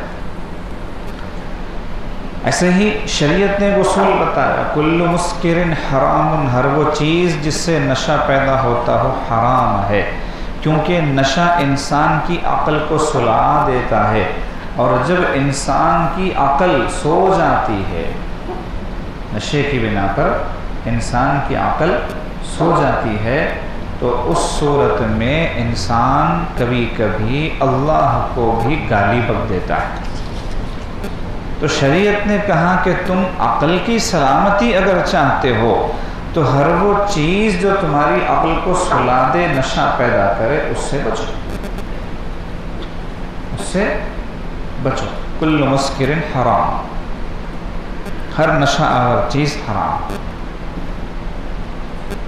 ایسے ہی شریعت نے اصول بتایا، کل مسکر حرام، ہر وہ چیز جس سے نشہ پیدا ہوتا ہو حرام ہے، کیونکہ نشہ انسان کی عقل کو سلا دیتا ہے، اور جب انسان کی عقل سو جاتی ہے، نشے کی بنا پر انسان کی عقل سو جاتی ہے، تو اس صورت میں انسان کبھی کبھی اللہ کو بھی گالی بک دیتا ہے. تو شریعت نے کہا کہ تم عقل کی سلامتی اگر چاہتے ہو تو ہر وہ چیز جو تمہاری عقل کو سلا دے، نشہ پیدا کرے، اس سے بچو، اس سے بچو. کل مسکر حرام، ہر نشہ آور چیز حرام.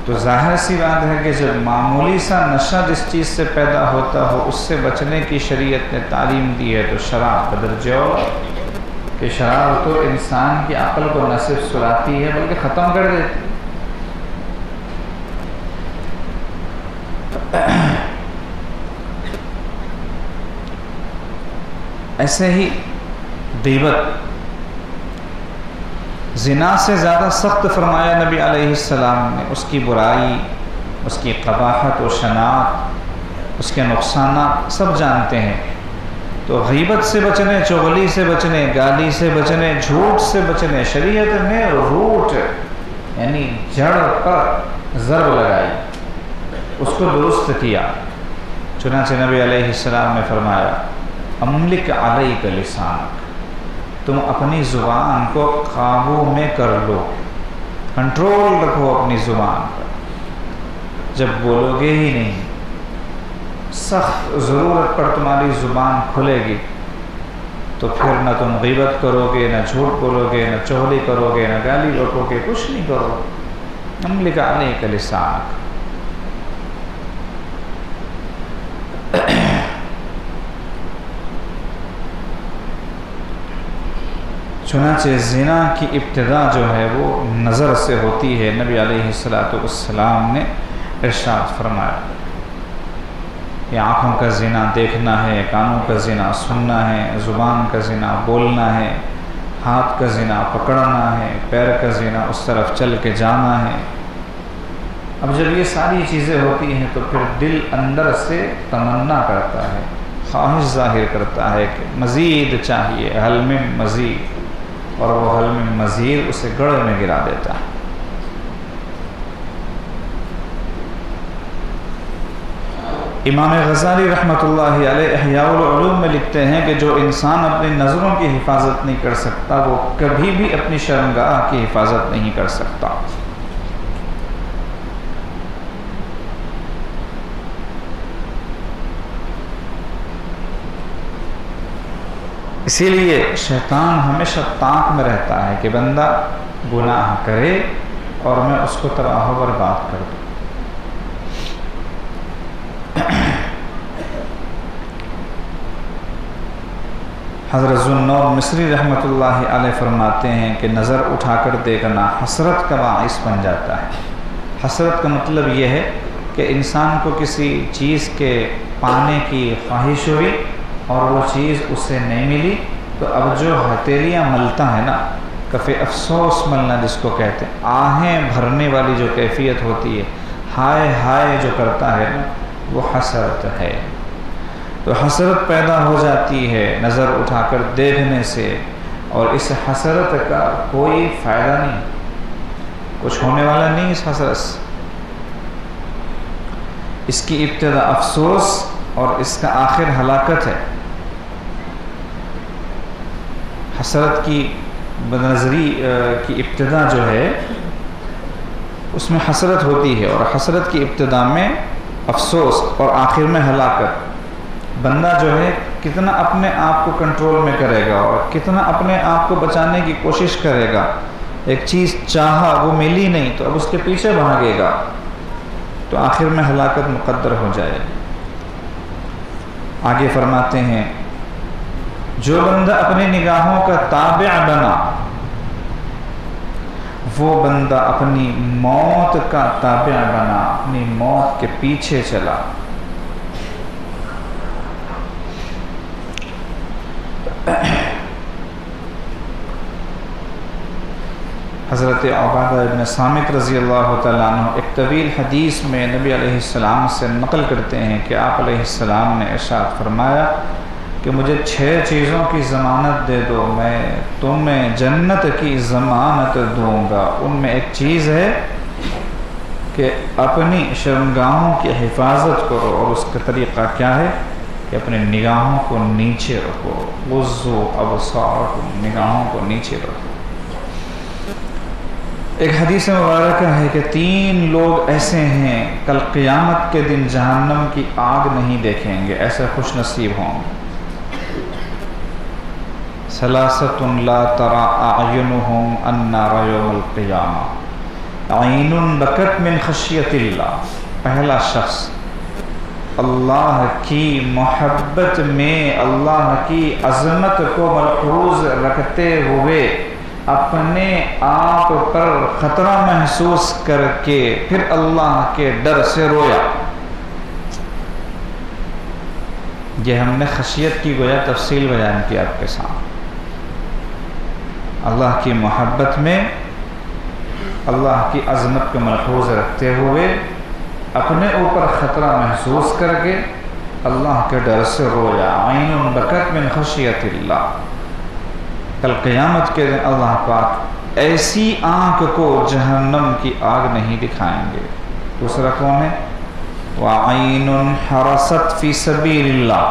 تو ظاہر سی بات ہے کہ جب معمولی سا نشہ جس چیز سے پیدا ہوتا ہو اس سے بچنے کی شریعت نے تعلیم دی ہے، تو شراب بدرجہ کہ شراب تو انسان کی عقل کو نہ صرف سلاتی ہے بلکہ ختم کر دیتی ہے. ایسے ہی غیبت، زنا سے زیادہ سخت فرمایا نبی علیہ السلام نے. اس کی برائی، اس کی قباحت و شناعت، اس کے نقصانات سب جانتے ہیں. تو غیبت سے بچنے، چغلی سے بچنے، گالی سے بچنے، جھوٹ سے بچنے، شریعت نے روٹ یعنی جڑ پر ضرب لگائی، اس کو درست کیا. چنانچہ نبی علیہ السلام نے فرمایا، املک علیک لسانک، تم اپنی زبان کو قابو میں کر لو، کنٹرول رکھو اپنی زبان پر. جب بولو گے ہی نہیں، سخت ضرورت پر تمہاری زبان کھلے گی تو پھر نہ تم غیبت کرو گے، نہ جھوٹ بولو گے، نہ چغلی کرو گے، نہ گالی بکو گے، کچھ نہیں کرو. املک علیک لسانک. چنانچہ زنا کی ابتدا جو ہے وہ نظر سے ہوتی ہے. نبی علیہ السلام نے ارشاد فرمایا کہ آنکھوں کا زنا دیکھنا ہے، کانوں کا زنا سننا ہے، زبان کا زنا بولنا ہے، ہاتھ کا زنا پکڑنا ہے، پیر کا زنا اس طرف چل کے جانا ہے. اب جب یہ ساری چیزیں ہوتی ہیں تو پھر دل اندر سے تمنا کرتا ہے، خواہش ظاہر کرتا ہے کہ مزید چاہیے، حل میں مزید، اور وہ حل میں مزید اسے گڑھ میں گرا دیتا ہے. امام غزالی رحمۃ اللہ علیہ احیاء العلوم میں لکھتے ہیں کہ جو انسان اپنی نظروں کی حفاظت نہیں کر سکتا وہ کبھی بھی اپنی شرمگاہ کی حفاظت نہیں کر سکتا. اسی لیے شیطان ہمیشہ تاک میں رہتا ہے کہ بندہ گناہ کرے اور میں اس کو تباہ و برباد کر دوں. حضرت ذوالنور مصری رحمۃ اللہ علیہ فرماتے ہیں کہ نظر اٹھا کر دیکھنا حسرت کا باعث بن جاتا ہے. حسرت کا مطلب یہ ہے کہ انسان کو کسی چیز کے پانے کی خواہش ہوئی اور وہ چیز اس سے نہیں ملی تو اب جو ہتھیلیاں ملتا ہے نا، کف افسوس ملنا جس کو کہتے ہیں، آہیں بھرنے والی جو کیفیت ہوتی ہے، ہائے ہائے جو کرتا ہے نا، وہ حسرت ہے. تو حسرت پیدا ہو جاتی ہے نظر اٹھا کر دیکھنے سے، اور اس حسرت کا کوئی فائدہ نہیں، کچھ ہونے والا نہیں اس حسرت سے. اس کی ابتدا افسوس اور اس کا آخر ہلاکت ہے. حسرت کی بدنظری کی ابتدا جو ہے اس میں حسرت ہوتی ہے، اور حسرت کی ابتدا میں افسوس اور آخر میں ہلاکت. بندہ جو ہے کتنا اپنے آپ کو کنٹرول میں کرے گا اور کتنا اپنے آپ کو بچانے کی کوشش کرے گا. ایک چیز چاہا وہ ملی نہیں تو اب اس کے پیچھے بھاگے گا تو آخر میں ہلاکت مقدر ہو جائے. آگے فرماتے ہیں جو بندہ اپنی نگاہوں کا تابع بنا وہ بندہ اپنی موت کا تابع بنا، اپنی موت کے پیچھے چلا. حضرت عبادہ ابن صامت رضی اللہ تعالیٰ عنہ ایک طویل حدیث میں نبی علیہ السلام سے نقل کرتے ہیں کہ آپ علیہ السلام نے ارشاد فرمایا کہ مجھے 6 چیزوں کی ضمانت دے دو، میں تمہیں جنت کی ضمانت دوں گا. ان میں ایک چیز ہے کہ اپنی شرمگاہوں کی حفاظت کرو، اور اس کا طریقہ کیا ہے کہ اپنے نگاہوں کو نیچے رکھو. غضوا ابصارکم، نگاہوں کو نیچے رکھو. ایک حدیث مبارکہ ہے کہ 3 لوگ ایسے ہیں کل قیامت کے دن جہنم کی آگ نہیں دیکھیں گے، ایسے خوش نصیب ہوں گے. ثلاثۃ لا ترى اعینہم النار یوم القیامہ، عین بکت من خشیت اللہ. پہلا شخص اللہ کی محبت میں اللہ کی عظمت کو ملحوظ رکھتے ہوئے اپنے آپ پر خطرہ محسوس کر کے پھر اللہ کے ڈر سے رویا. یہ ہم نے خشیت کی گویا تفصیل بیان کی آپ کے سامنے. اللہ کی محبت میں اللہ کی عظمت کو ملحوظ رکھتے ہوئے اپنے اوپر خطرہ محسوس کر کے اللہ کے ڈر سے رویا. عین بکت من خشیت اللہ. کل قیامت کے دن اللہ پاک ایسی آنکھ کو جہنم کی آگ نہیں دکھائیں گے. دوسرا کون ہے؟ وعین حرست فی سبیل اللہ.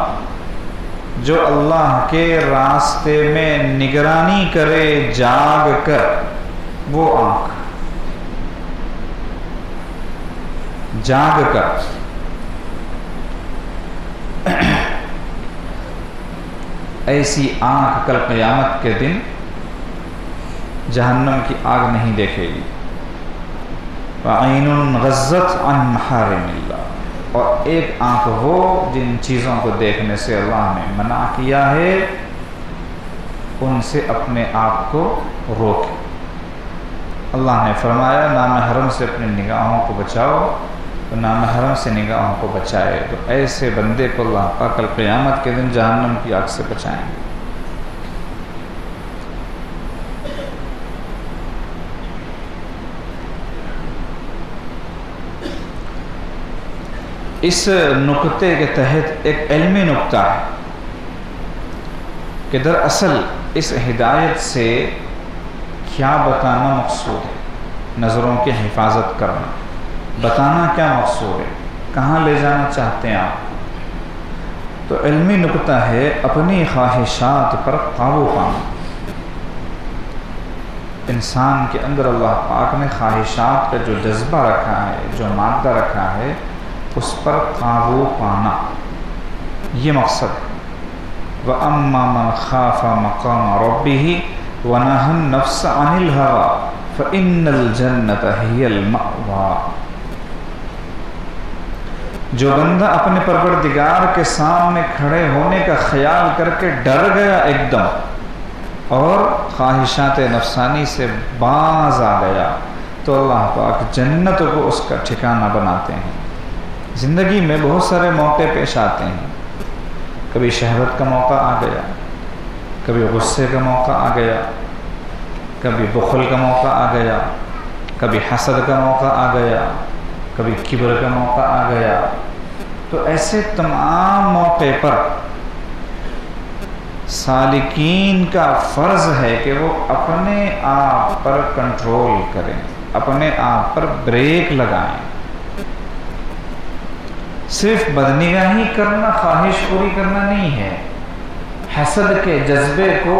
جو اللہ کے راستے میں نگرانی کرے جاگ کر، وہ آنکھ جاگ کر، ایسی آنکھ کل قیامت کے دن جہنم کی آگ نہیں دیکھے گی۔ وَعَيْنٌ غَزَّتْ عَنْ مَحَارِمِ اللَّهِ، اور ایک آنکھ وہ جن چیزوں کو دیکھنے سے اللہ نے منع کیا ہے ان سے اپنے آپ کو روکے۔ اللہ نے فرمایا نامحرم سے اپنی نگاہوں کو بچاؤ، تو نامحرم سے نگاہوں کو بچائے، تو ایسے بندے کو اللہ پاک کل قیامت کے دن جہنم کی آگ سے بچائیں گے۔ اس نقطے کے تحت ایک علمی نقطہ ہے کہ دراصل اس ہدایت سے کیا بتانا مقصود ہے۔ نظروں کی حفاظت کرنا، بتانا کیا مقصود ہے، کہاں لے جانا چاہتے ہیں آپ؟ تو علمی نقطہ ہے اپنی خواہشات پر قابو پانا۔ انسان کے اندر اللہ پاک نے خواہشات کا جو جذبہ رکھا ہے، جو مادہ رکھا ہے، اس پر قابو پانا، یہ مقصد ہے۔ وَأَمَّا مَنْ خَافَ مَقَامَ رَبِّهِ وَنَهَى النَّفْسَ عَنِ الْهَوَىٰ فَإِنَّ الْجَنَّةَ هِيَ الْمَأْوَىٰ۔ جو بندہ اپنے پروردگار کے سامنے کھڑے ہونے کا خیال کر کے ڈر گیا ایک دم اور خواہشات نفسانی سے باز آ گیا، تو اللہ پاک جنت کو اس کا ٹھکانہ بناتے ہیں۔ زندگی میں بہت سارے موقع پیش آتے ہیں، کبھی شہوت کا موقع آ گیا، کبھی غصے کا موقع آ گیا، کبھی بخل کا موقع آ گیا، کبھی حسد کا موقع آ گیا، کبھی کبر کا موقع آ گیا۔ تو ایسے تمام موقع پر سالکین کا فرض ہے کہ وہ اپنے آپ پر کنٹرول کریں، اپنے آپ پر بریک لگائیں۔ صرف بدنگاہی کرنا، خواہش پوری کرنا نہیں ہے، حسد کے جذبے کو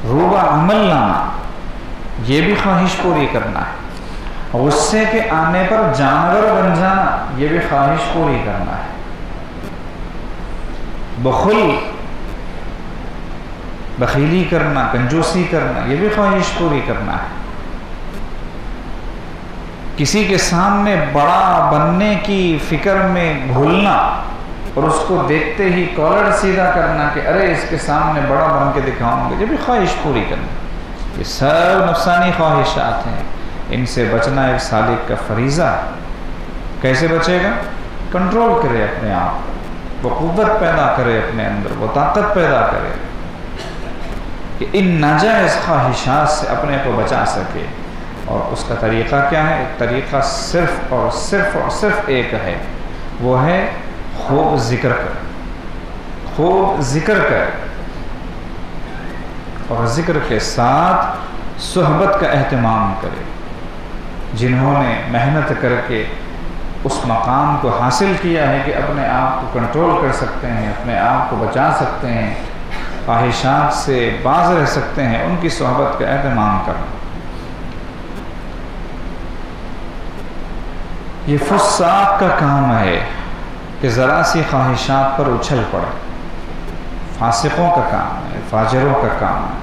روبہ عمل لانا، یہ بھی خواہش پوری کرنا ہے۔ غصے کے آنے پر جانور بن جانا، یہ بھی خواہش پوری کرنا ہے۔ بخیلی کرنا، کنجوسی کرنا، یہ بھی خواہش پوری کرنا ہے۔ کسی کے سامنے بڑا بننے کی فکر میں بھولنا اور اس کو دیکھتے ہی کالر سیدھا کرنا کہ ارے اس کے سامنے بڑا بن کے دکھاؤں گا، یہ بھی خواہش پوری کرنا۔ یہ سب نفسانی خواہشات ہیں، ان سے بچنا ایک سالک کا فریضہ ہے۔ کیسے بچے گا؟ کنٹرول کرے اپنے آپ، وہ قوت پیدا کرے اپنے اندر، وہ طاقت پیدا کرے کہ ان ناجائز خواہشات سے اپنے کو بچا سکے۔ اور اس کا طریقہ کیا ہے؟ طریقہ صرف اور صرف ایک ہے، وہ ہے خوب ذکر کر، خوب ذکر کر، اور ذکر کے ساتھ صحبت کا اہتمام کرے۔ جنہوں نے محنت کر کے اس مقام کو حاصل کیا ہے کہ اپنے آپ کو کنٹرول کر سکتے ہیں، اپنے آپ کو بچا سکتے ہیں، خواہشات سے باز رہ سکتے ہیں، ان کی صحبت کا اہتمام کرنا۔ یہ فساق کا کام ہے کہ ذرا سی خواہشات پر اچھل پڑے، فاسقوں کا کام ہے، فاجروں کا کام ہے۔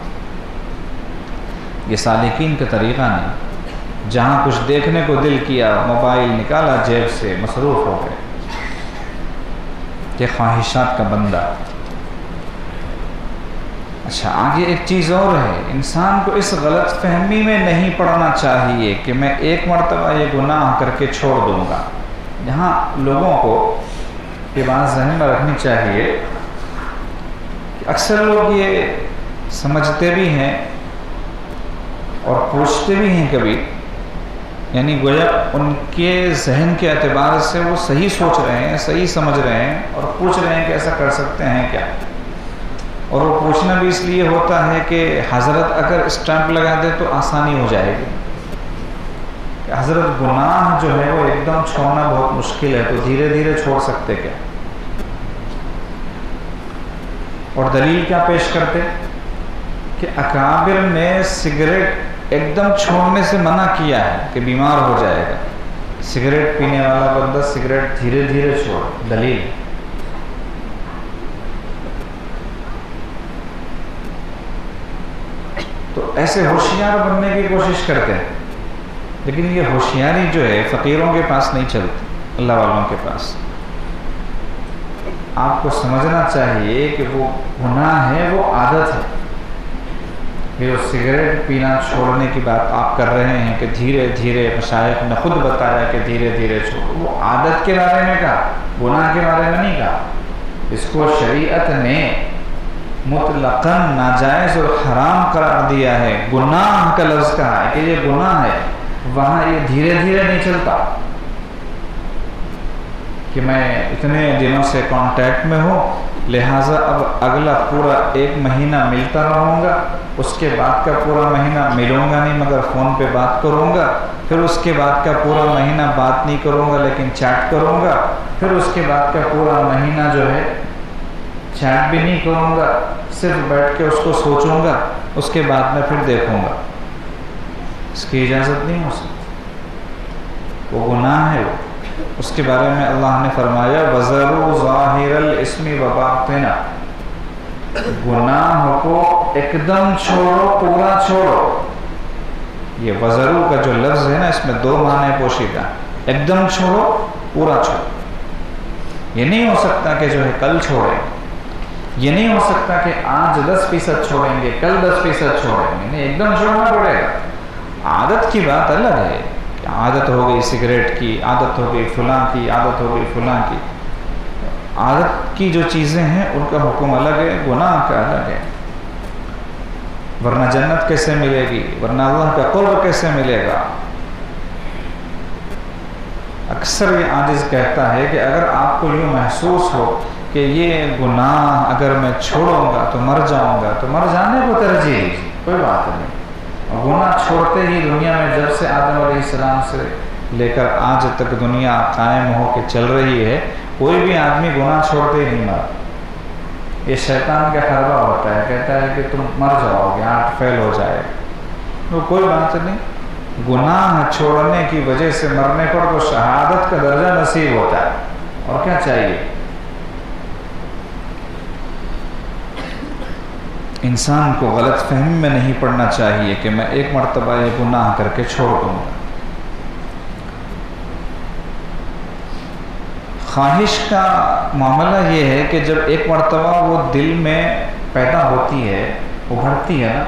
یہ سالکین کا طریقہ نہیں۔ جہاں کچھ دیکھنے کو دل کیا، موبائل نکالا جیب سے، مصروف ہو گئے۔ یہ خواہشات کا بندہ۔ اچھا، آگے ایک چیز اور ہے، انسان کو اس غلط فہمی میں نہیں پڑنا چاہیے کہ میں ایک مرتبہ یہ گناہ کر کے چھوڑ دوں گا۔ یہاں لوگوں کو یہ بات ذہن میں رکھنی چاہیے کہ اکثر لوگ یہ سمجھتے بھی ہیں اور پوچھتے بھی ہیں کبھی، یعنی گویا ان کے ذہن کے اعتبار سے وہ صحیح سوچ رہے ہیں، صحیح سمجھ رہے ہیں، اور پوچھ رہے ہیں کہ ایسا کر سکتے ہیں کیا؟ اور وہ پوچھنا بھی اس لیے ہوتا ہے کہ حضرت اگر اسٹیمپ لگا دے تو آسانی ہو جائے گی، کہ حضرت گناہ جو ہے وہ ایک دم چھوڑنا بہت مشکل ہے، تو دھیرے دھیرے چھوڑ سکتے کیا؟ اور دلیل کیا پیش کرتے کہ اکابر نے سگریٹ ایک دم چھوڑنے سے منع کیا ہے کہ بیمار ہو جائے گا، سگریٹ پینے والا بندہ سگریٹ دھیرے دھیرے چھوڑ، دلیل۔ تو ایسے ہوشیار بننے کی کوشش کرتے ہیں، لیکن یہ ہوشیاری جو ہے فقیروں کے پاس نہیں چلتی، اللہ والوں کے پاس۔ آپ کو سمجھنا چاہیے کہ وہ گناہ ہے، وہ عادت ہے۔ یہ سگریٹ پینا چھوڑنے کی بات آپ کر رہے ہیں کہ دھیرے دھیرے، مشائخ نے خود بتایا کہ دھیرے دھیرے چھوڑو، وہ عادت کے بارے میں کہا، گناہ کے بارے میں نہیں کہا۔ اس کو شریعت نے مطلقاً ناجائز اور حرام قرار دیا ہے، گناہ کا لفظ کہا ہے کہ یہ گناہ ہے، وہاں یہ دھیرے دھیرے نہیں چلتا کہ میں اتنے دنوں سے کانٹیکٹ میں ہوں، لہٰذا اب اگلا پورا 1 مہینہ ملتا رہوں گا، اس کے بعد کا پورا مہینہ ملوں گا نہیں مگر فون پہ بات کروں گا، پھر اس کے بعد کا پورا مہینہ بات نہیں کروں گا لیکن چیٹ کروں گا، پھر اس کے بعد کا پورا مہینہ جو ہے چیٹ بھی نہیں کروں گا، صرف بیٹھ کے اس کو سوچوں گا، اس کے بعد میں پھر دیکھوں گا۔ اس کی اجازت نہیں ہو سکتی، وہ گناہ ہے۔ وہ اس کے بارے میں اللہ نے فرمایا وَذَرُوا ظَاهِرَ الْإِثْمِ وَبَاطِنَهُ، گناہ کو ایک دم چھوڑو، پورا چھوڑو۔ یہ وَذَرُوا کا جو لفظ ہے نا، اس میں 2 معنی پوشیدہ، ایک دم چھوڑو، پورا چھوڑو۔ یہ نہیں ہو سکتا کہ جو ہے کل چھوڑیں، یہ نہیں ہو سکتا کہ آج 10% چھوڑیں گے، کل 10% چھوڑیں گے، نہیں، ایک دم چھوڑنا پڑے گا۔ عادت کی بات الگ ہے، عادت ہو گئی سگریٹ کی، عادت ہو گئی فلاں کی، عادت ہو گئی فلاں کی۔ عادت کی جو چیزیں ہیں ان کا حکم الگ ہے، گناہ کا الگ ہے۔ ورنہ جنت کیسے ملے گی، ورنہ اللہ کا قرب کیسے ملے گا؟ اکثر یہ عاجز کہتا ہے کہ اگر آپ کو یوں محسوس ہو کہ یہ گناہ اگر میں چھوڑوں گا تو مر جاؤں گا، تو مر جانے کو ترجیح دیجیے، کوئی بات نہیں۔ گناہ چھوڑتے ہی دنیا میں جب سے آدم علیہ السلام سے لے کر آج تک دنیا قائم ہو کے چل رہی ہے، کوئی بھی آدمی گناہ چھوڑتے ہی نہیں مرا۔ یہ شیطان کا حربہ ہوتا ہے، کہتا ہے کہ تم مر جاؤ گے، ہارٹ فیل ہو جائے، تو کوئی بات نہیں۔ گناہ چھوڑنے کی وجہ سے مرنے پر تو شہادت کا درجہ نصیب ہوتا ہے، اور کیا چاہیے؟ انسان کو غلط فہمی میں نہیں پڑنا چاہیے کہ میں ایک مرتبہ یہ گناہ کر کے چھوڑ دوں گا۔ خواہش کا معاملہ یہ ہے کہ جب ایک مرتبہ وہ دل میں پیدا ہوتی ہے، ابھرتی ہے نا،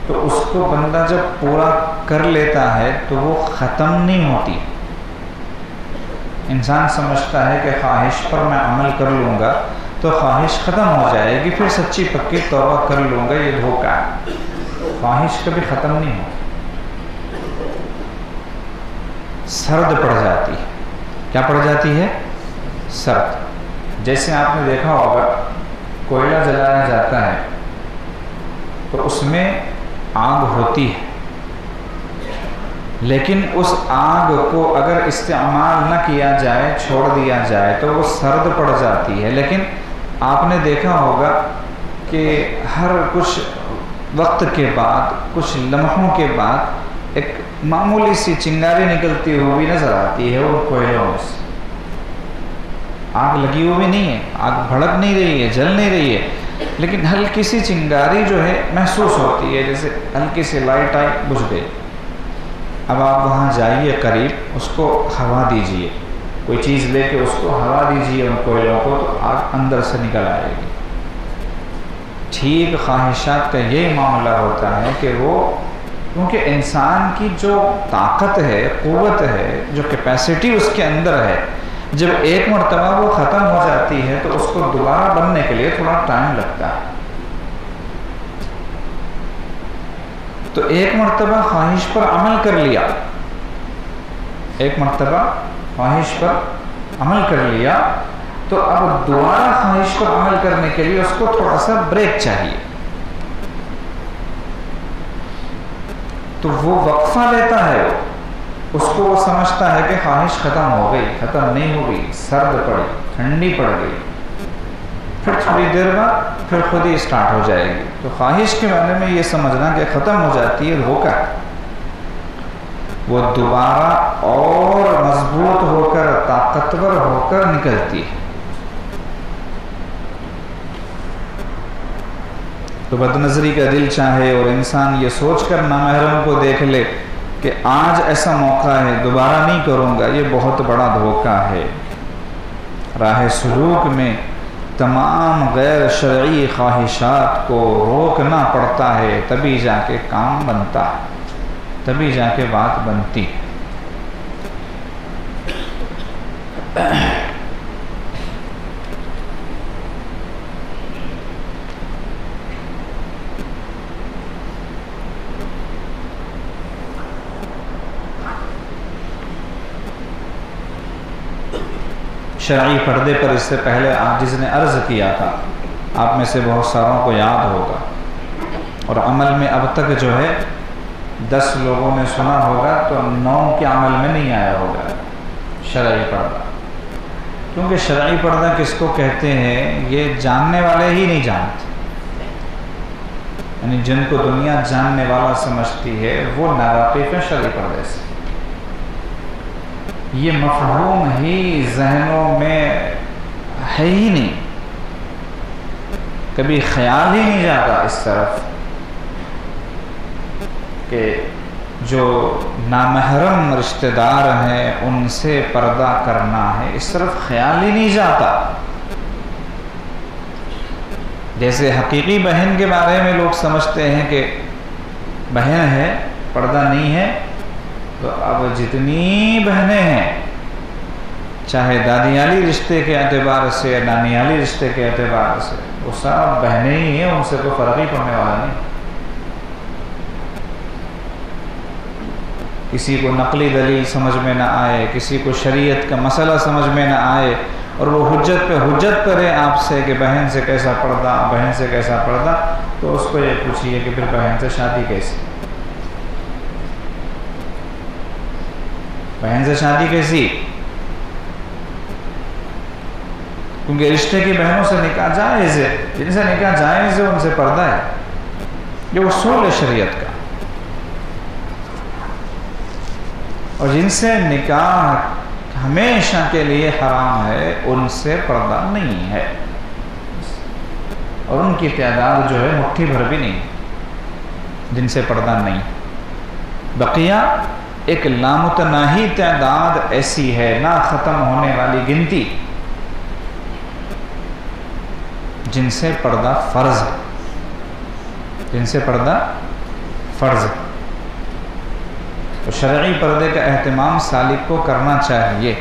تو اس کو بندہ جب پورا کر لیتا ہے تو وہ ختم نہیں ہوتی۔ انسان سمجھتا ہے کہ خواہش پر میں عمل کر لوں گا تو خواہش ختم ہو جائے گی، پھر سچی پکی توبہ کر لوں گا، یہ دھوکہ ہے۔ خواہش کبھی ختم نہیں ہوتی، سرد پڑ جاتی ہے۔ کیا پڑ جاتی ہے؟ سرد۔ جیسے آپ نے دیکھا ہوگا کوئلہ جلایا جاتا ہے تو اس میں آگ ہوتی ہے، لیکن اس آگ کو اگر استعمال نہ کیا جائے، چھوڑ دیا جائے تو وہ سرد پڑ جاتی ہے۔ لیکن آپ نے دیکھا ہوگا کہ ہر کچھ وقت کے بعد، کچھ لمحوں کے بعد ایک معمولی سی چنگاری نکلتی ہوئی نظر آتی ہے ان کوئلوں سے۔ آگ لگی ہوئی نہیں ہے، آگ بھڑک نہیں رہی ہے، جل نہیں رہی ہے، لیکن ہلکی سی چنگاری جو ہے محسوس ہوتی ہے، جیسے ہلکی سی لائٹ آئی، بجھ گئی۔ اب آپ وہاں جائیے قریب، اس کو ہوا دیجئے، کوئی چیز لے کے اس کو ہوا دیجئے ان کوئلوں کو، تو آگ اندر سے نکل آئے گی۔ ٹھیک خواہشات کا یہی معاملہ ہوتا ہے کہ وہ، کیونکہ انسان کی جو طاقت ہے، قوت ہے، جو کیپیسٹی اس کے اندر ہے، جب ایک مرتبہ وہ ختم ہو جاتی ہے تو اس کو دوبارہ بننے کے لیے تھوڑا ٹائم لگتا ہے۔ تو ایک مرتبہ خواہش پر عمل کر لیا، ایک مرتبہ خواہش پر عمل کر لیا، تو اب دوبارہ خواہش پر عمل کرنے کے لیے اس کو تھوڑا سا بریک چاہیے۔ تو وہ وقفہ لیتا ہے، اس کو وہ سمجھتا ہے کہ خواہش ختم ہو گئی، ختم نہیں ہو گئی، سرد پڑی، ٹھنڈی پڑ گئی۔ پھر تھوڑی دیر بعد پھر خود ہی اسٹارٹ ہو جائے گی. تو خواہش کے بارے میں یہ سمجھنا کہ ختم ہو جاتی ہے دھوکہ، وہ دوبارہ اور مضبوط ہو کر طاقتور ہو کر نکلتی ہے. تو بد نظری کا دل چاہے اور انسان یہ سوچ کر نامحرم کو دیکھ لے کہ آج ایسا موقع ہے دوبارہ نہیں کروں گا، یہ بہت بڑا دھوکہ ہے. راہ سلوک میں تمام غیر شرعی خواہشات کو روکنا پڑتا ہے، تبھی جا کے کام بنتا ہے، تبھی جا کے بات بنتی. شرعی پردے پر اس سے پہلے جس نے عرض کیا تھا، آپ میں سے بہت ساروں کو یاد ہوگا، اور عمل میں اب تک جو ہے 10 لوگوں نے سنا ہوگا تو 9 کے عمل میں نہیں آیا ہوگا شرعی پردہ. کیونکہ شرعی پردہ کس کو کہتے ہیں یہ جاننے والے ہی نہیں جانتے، یعنی جن کو دنیا جاننے والا سمجھتی ہے وہ ناواقف ہیں شرعی پردے سے. یہ مفہوم ہی ذہنوں میں ہے ہی نہیں، کبھی خیال ہی نہیں جاتا اس طرف کہ جو نامحرم رشتہ دار ہیں ان سے پردہ کرنا ہے، اس طرف خیال ہی نہیں جاتا. جیسے حقیقی بہن کے بارے میں لوگ سمجھتے ہیں کہ بہن ہے پردہ نہیں ہے، تو اب جتنی بہنیں ہیں چاہے دادیالی رشتے کے اعتبار سے یا نانیالی رشتے کے اعتبار سے، وہ سب بہنیں ہی ہیں، ان سے کوئی فرق ہی پڑنے والا نہیں. کسی کو نقلی دلیل سمجھ میں نہ آئے، کسی کو شریعت کا مسئلہ سمجھ میں نہ آئے، اور وہ حجت پہ حجت کرے آپ سے کہ بہن سے کیسا پردہ، بہن سے کیسا پردہ، تو اس کو یہ پوچھیے کہ پھر بہن سے شادی کیسی، بہن سے شادی کیسی؟ کیونکہ رشتے کی بہنوں سے نکاح جائز ہے، جن سے نکاح جائز ہے ان سے پردہ ہے، یہ اصول ہے شریعت کا. اور جن سے نکاح ہمیشہ کے لیے حرام ہے ان سے پردہ نہیں ہے، اور ان کی تعداد جو ہے مٹھی بھر بھی نہیں جن سے پردہ نہیں. بقیہ ایک لامتناہی تعداد ایسی ہے، نہ ختم ہونے والی گنتی، جن سے پردہ فرض ہے، جن سے پردہ فرض ہے. تو شرعی پردے کا اہتمام سالک کو کرنا چاہیے،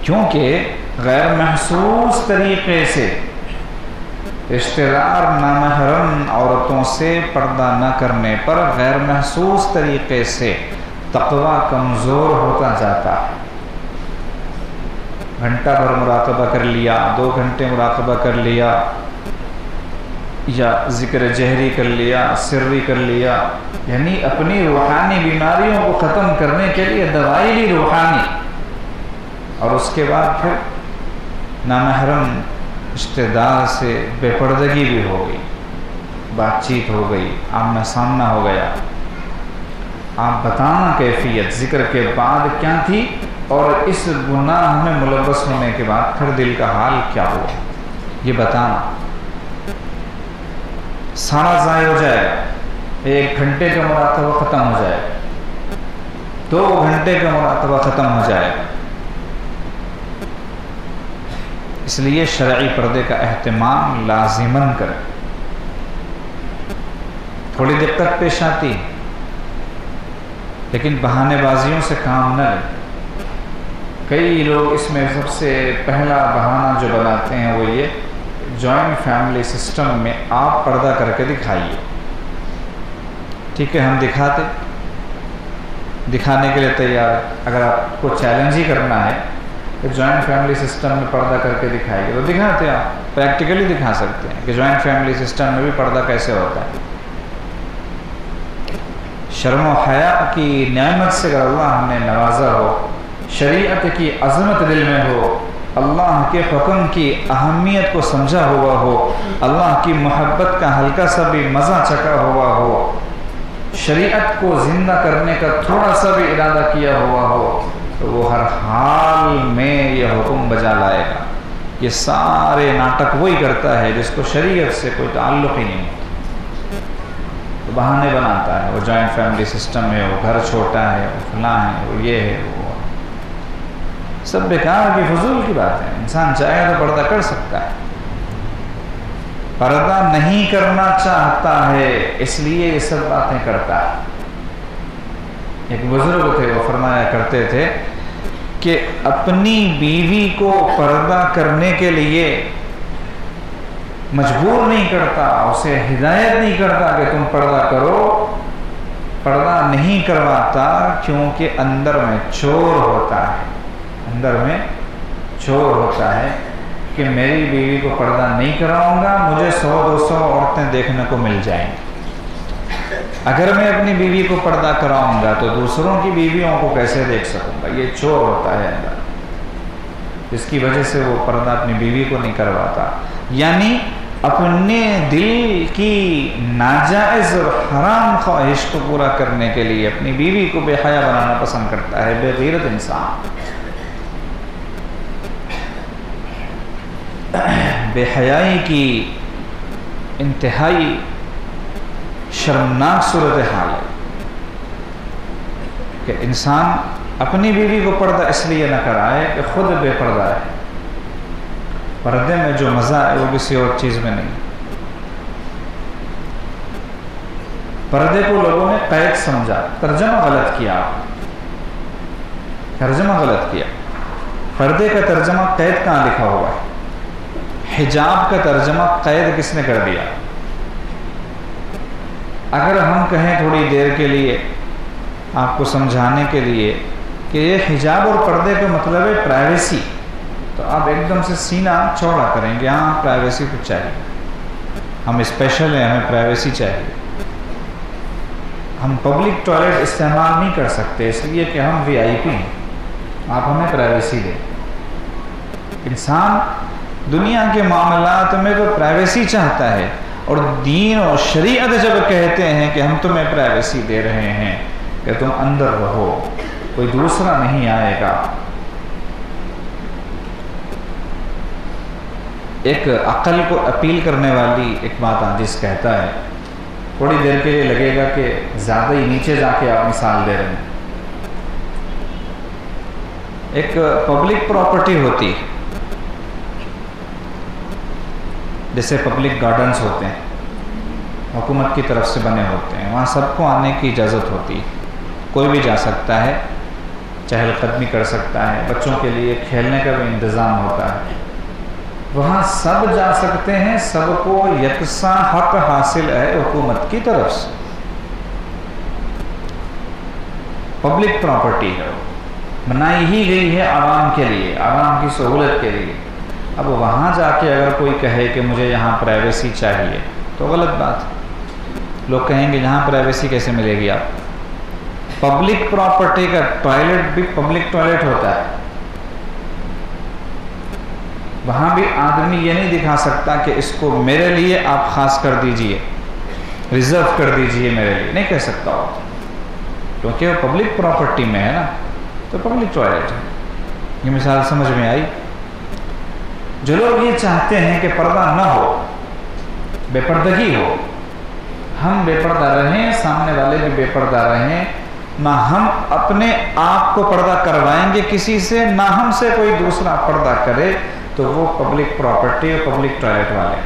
کیونکہ غیر محسوس طریقے سے رشتہ دار نامحرم عورتوں سے پردہ نہ کرنے پر غیر محسوس طریقے سے تقویٰ کمزور ہوتا جاتا ہے. گھنٹہ بھر مراقبہ کر لیا، 2 گھنٹے مراقبہ کر لیا، یا ذکر جہری کر لیا، سری کر لیا، یعنی اپنی روحانی بیماریوں کو ختم کرنے کے لیے دوائی لی روحانی، اور اس کے بعد پھر نامحرم رشتہ دار سے بے پردگی بھی ہو گئی، بات چیت ہو گئی، آمنا سامنا ہو گیا. آپ بتانا کیفیت ذکر کے بعد کیا تھی، اور اس گناہ میں ملوث ہونے کے بعد پھر دل کا حال کیا ہوا، یہ بتانا. سارا ضائع ہو جائے گا، 1 گھنٹے کا مراقبہ ختم ہو جائے گا، 2 گھنٹے کا مراقبہ ختم ہو جائے گا. اس لیے شرعی پردے کا اہتمام لازماً کریں. تھوڑی دقت پیش آتی لیکن بہانے بازیوں سے کام نہ لیں. کئی لوگ اس میں سب سے پہلا بہانہ جو بناتے ہیں وہ یہ، جوائنٹ فیملی سسٹم میں آپ پردہ کر کے دکھائیے. ٹھیک ہے، ہم دکھانے کے لیے تیار. اگر آپ کو چیلنج ہی کرنا ہے کہ جوائنٹ فیملی سسٹم میں پردہ کر کے دکھائیے، تو دکھاتے ہیں. آپ پریکٹیکلی دکھا سکتے ہیں کہ جوائنٹ فیملی سسٹم میں بھی پردہ کیسے ہوتا ہے. شرم و حیا کی نعمت سے اگر اللہ ہم نے نوازا ہو، شریعت کی عظمت دل میں ہو، اللہ کے حکم کی اہمیت کو سمجھا ہوا ہو، اللہ کی محبت کا ہلکا سا بھی مزہ چکا ہوا ہو، شریعت کو زندہ کرنے کا تھوڑا سا بھی ارادہ کیا ہوا ہو، تو وہ ہر حال میں یہ حکم بجا لائے گا۔ یہ سارے ناٹک وہی کرتا ہے جس کو شریعت سے کوئی تعلق ہی نہیں ہوتا، تو بہانے بناتا ہے، وہ جوائنٹ فیملی سسٹم ہے، وہ گھر چھوٹا ہے، وہ فلاں ہے، وہ یہ ہے، وہ سب بیکار کی فضول کی بات ہے۔ انسان چاہے تو پردہ کر سکتا ہے، پردہ نہیں کرنا چاہتا ہے اس لیے یہ سب باتیں کرتا ہے۔ ایک بزرگ تھے، وہ فرمایا کرتے تھے کہ اپنی بیوی کو پردہ کرنے کے لیے مجبور نہیں کرتا، اسے ہدایت نہیں کرتا کہ تم پردہ کرو، پردہ نہیں کرواتا کیونکہ اندر میں چور ہوتا ہے، اندر میں چور ہوتا ہے کہ میری بیوی کو پردہ نہیں کراؤں گا، مجھے 100-200 عورتیں دیکھنے کو مل جائیں گی۔ اگر میں اپنی بیوی کو پردہ کراؤں گا تو دوسروں کی بیویوں کو کیسے دیکھ سکوں گا؟ یہ چور ہوتا ہے اندر، جس کی وجہ سے وہ پردہ اپنی بیوی کو نہیں کرواتا، یعنی اپنے دل کی ناجائز اور حرام خواہش کو پورا کرنے کے لیے اپنی بیوی کو بے حیا بنانا پسند کرتا ہے، بے غیرت انسان۔ بے حیائی کی انتہائی شرمناک صورتحال ہے کہ انسان اپنی بیوی کو پردہ اس لیے نہ کرائے کہ خود بے پردہ ہے۔ پردے میں جو مزہ ہے وہ کسی اور چیز میں نہیں۔ پردے کو لوگوں نے قید سمجھا، ترجمہ غلط کیا، ترجمہ غلط کیا۔ پردے کا ترجمہ قید کہاں لکھا ہوا ہے؟ حجاب کا ترجمہ قید کس نے کر دیا؟ اگر ہم کہیں تھوڑی دیر کے لیے آپ کو سمجھانے کے لیے کہ یہ حجاب اور پردے کا مطلب ہے پرائیویسی، تو آپ ایک دم سے سینہ چوڑا کریں گے، ہاں پرائیویسی تو چاہیے، ہم اسپیشل ہیں، ہمیں پرائیویسی چاہیے۔ ہم پبلک ٹوائلٹ استعمال نہیں کر سکتے اس لیے کہ ہم VIP ہیں، آپ ہمیں پرائیویسی دیں۔ انسان دنیا کے معاملات میں تو پرائیویسی چاہتا ہے، اور دین اور شریعت جب کہتے ہیں کہ ہم تمہیں پرائیویسی دے رہے ہیں کہ تم اندر رہو، کوئی دوسرا نہیں آئے گا۔ ایک عقل کو اپیل کرنے والی ایک بات حدیث کہتا ہے، تھوڑی دیر کے لیے لگے گا کہ زیادہ ہی نیچے جا کے آپ مثال دے رہے ہیں۔ ایک پبلک پراپرٹی ہوتی ہے، جیسے پبلک گارڈنز ہوتے ہیں، حکومت کی طرف سے بنے ہوتے ہیں، وہاں سب کو آنے کی اجازت ہوتی ہے، کوئی بھی جا سکتا ہے، چہل قدمی کر سکتا ہے، بچوں کے لیے کھیلنے کا بھی انتظام ہوتا ہے، وہاں سب جا سکتے ہیں، سب کو یکساں حق حاصل ہے حکومت کی طرف سے۔ پبلک پراپرٹی ہے، بنائی ہی گئی ہے عوام کے لیے، عوام کی سہولت کے لیے۔ اب وہاں جا کے اگر کوئی کہے کہ مجھے یہاں پرائیویسی چاہیے تو غلط بات ہے۔ لوگ کہیں گے یہاں پرائیویسی کیسے ملے گی آپ؟ پبلک پراپرٹی کا ٹوائلٹ بھی پبلک ٹوائلٹ ہوتا ہے، وہاں بھی آدمی یہ نہیں دکھا سکتا کہ اس کو میرے لیے آپ خاص کر دیجئے، ریزرو کر دیجئے میرے لیے، نہیں کہہ سکتا ہو، کیونکہ وہ پبلک پراپرٹی میں ہے نا، تو پبلک ٹوائلٹ ہے۔ یہ مثال سمجھ میں آئی؟ جو لوگ یہ چاہتے ہیں کہ پردہ نہ ہو، بے پردگی ہو، ہم بے پردہ رہیں، سامنے والے بھی بے پردہ رہیں، نہ ہم اپنے آپ کو پردہ کروائیں گے کسی سے، نہ ہم سے کوئی دوسرا پردہ کرے، تو وہ پبلک پراپرٹی اور پبلک ٹوائلٹ والے۔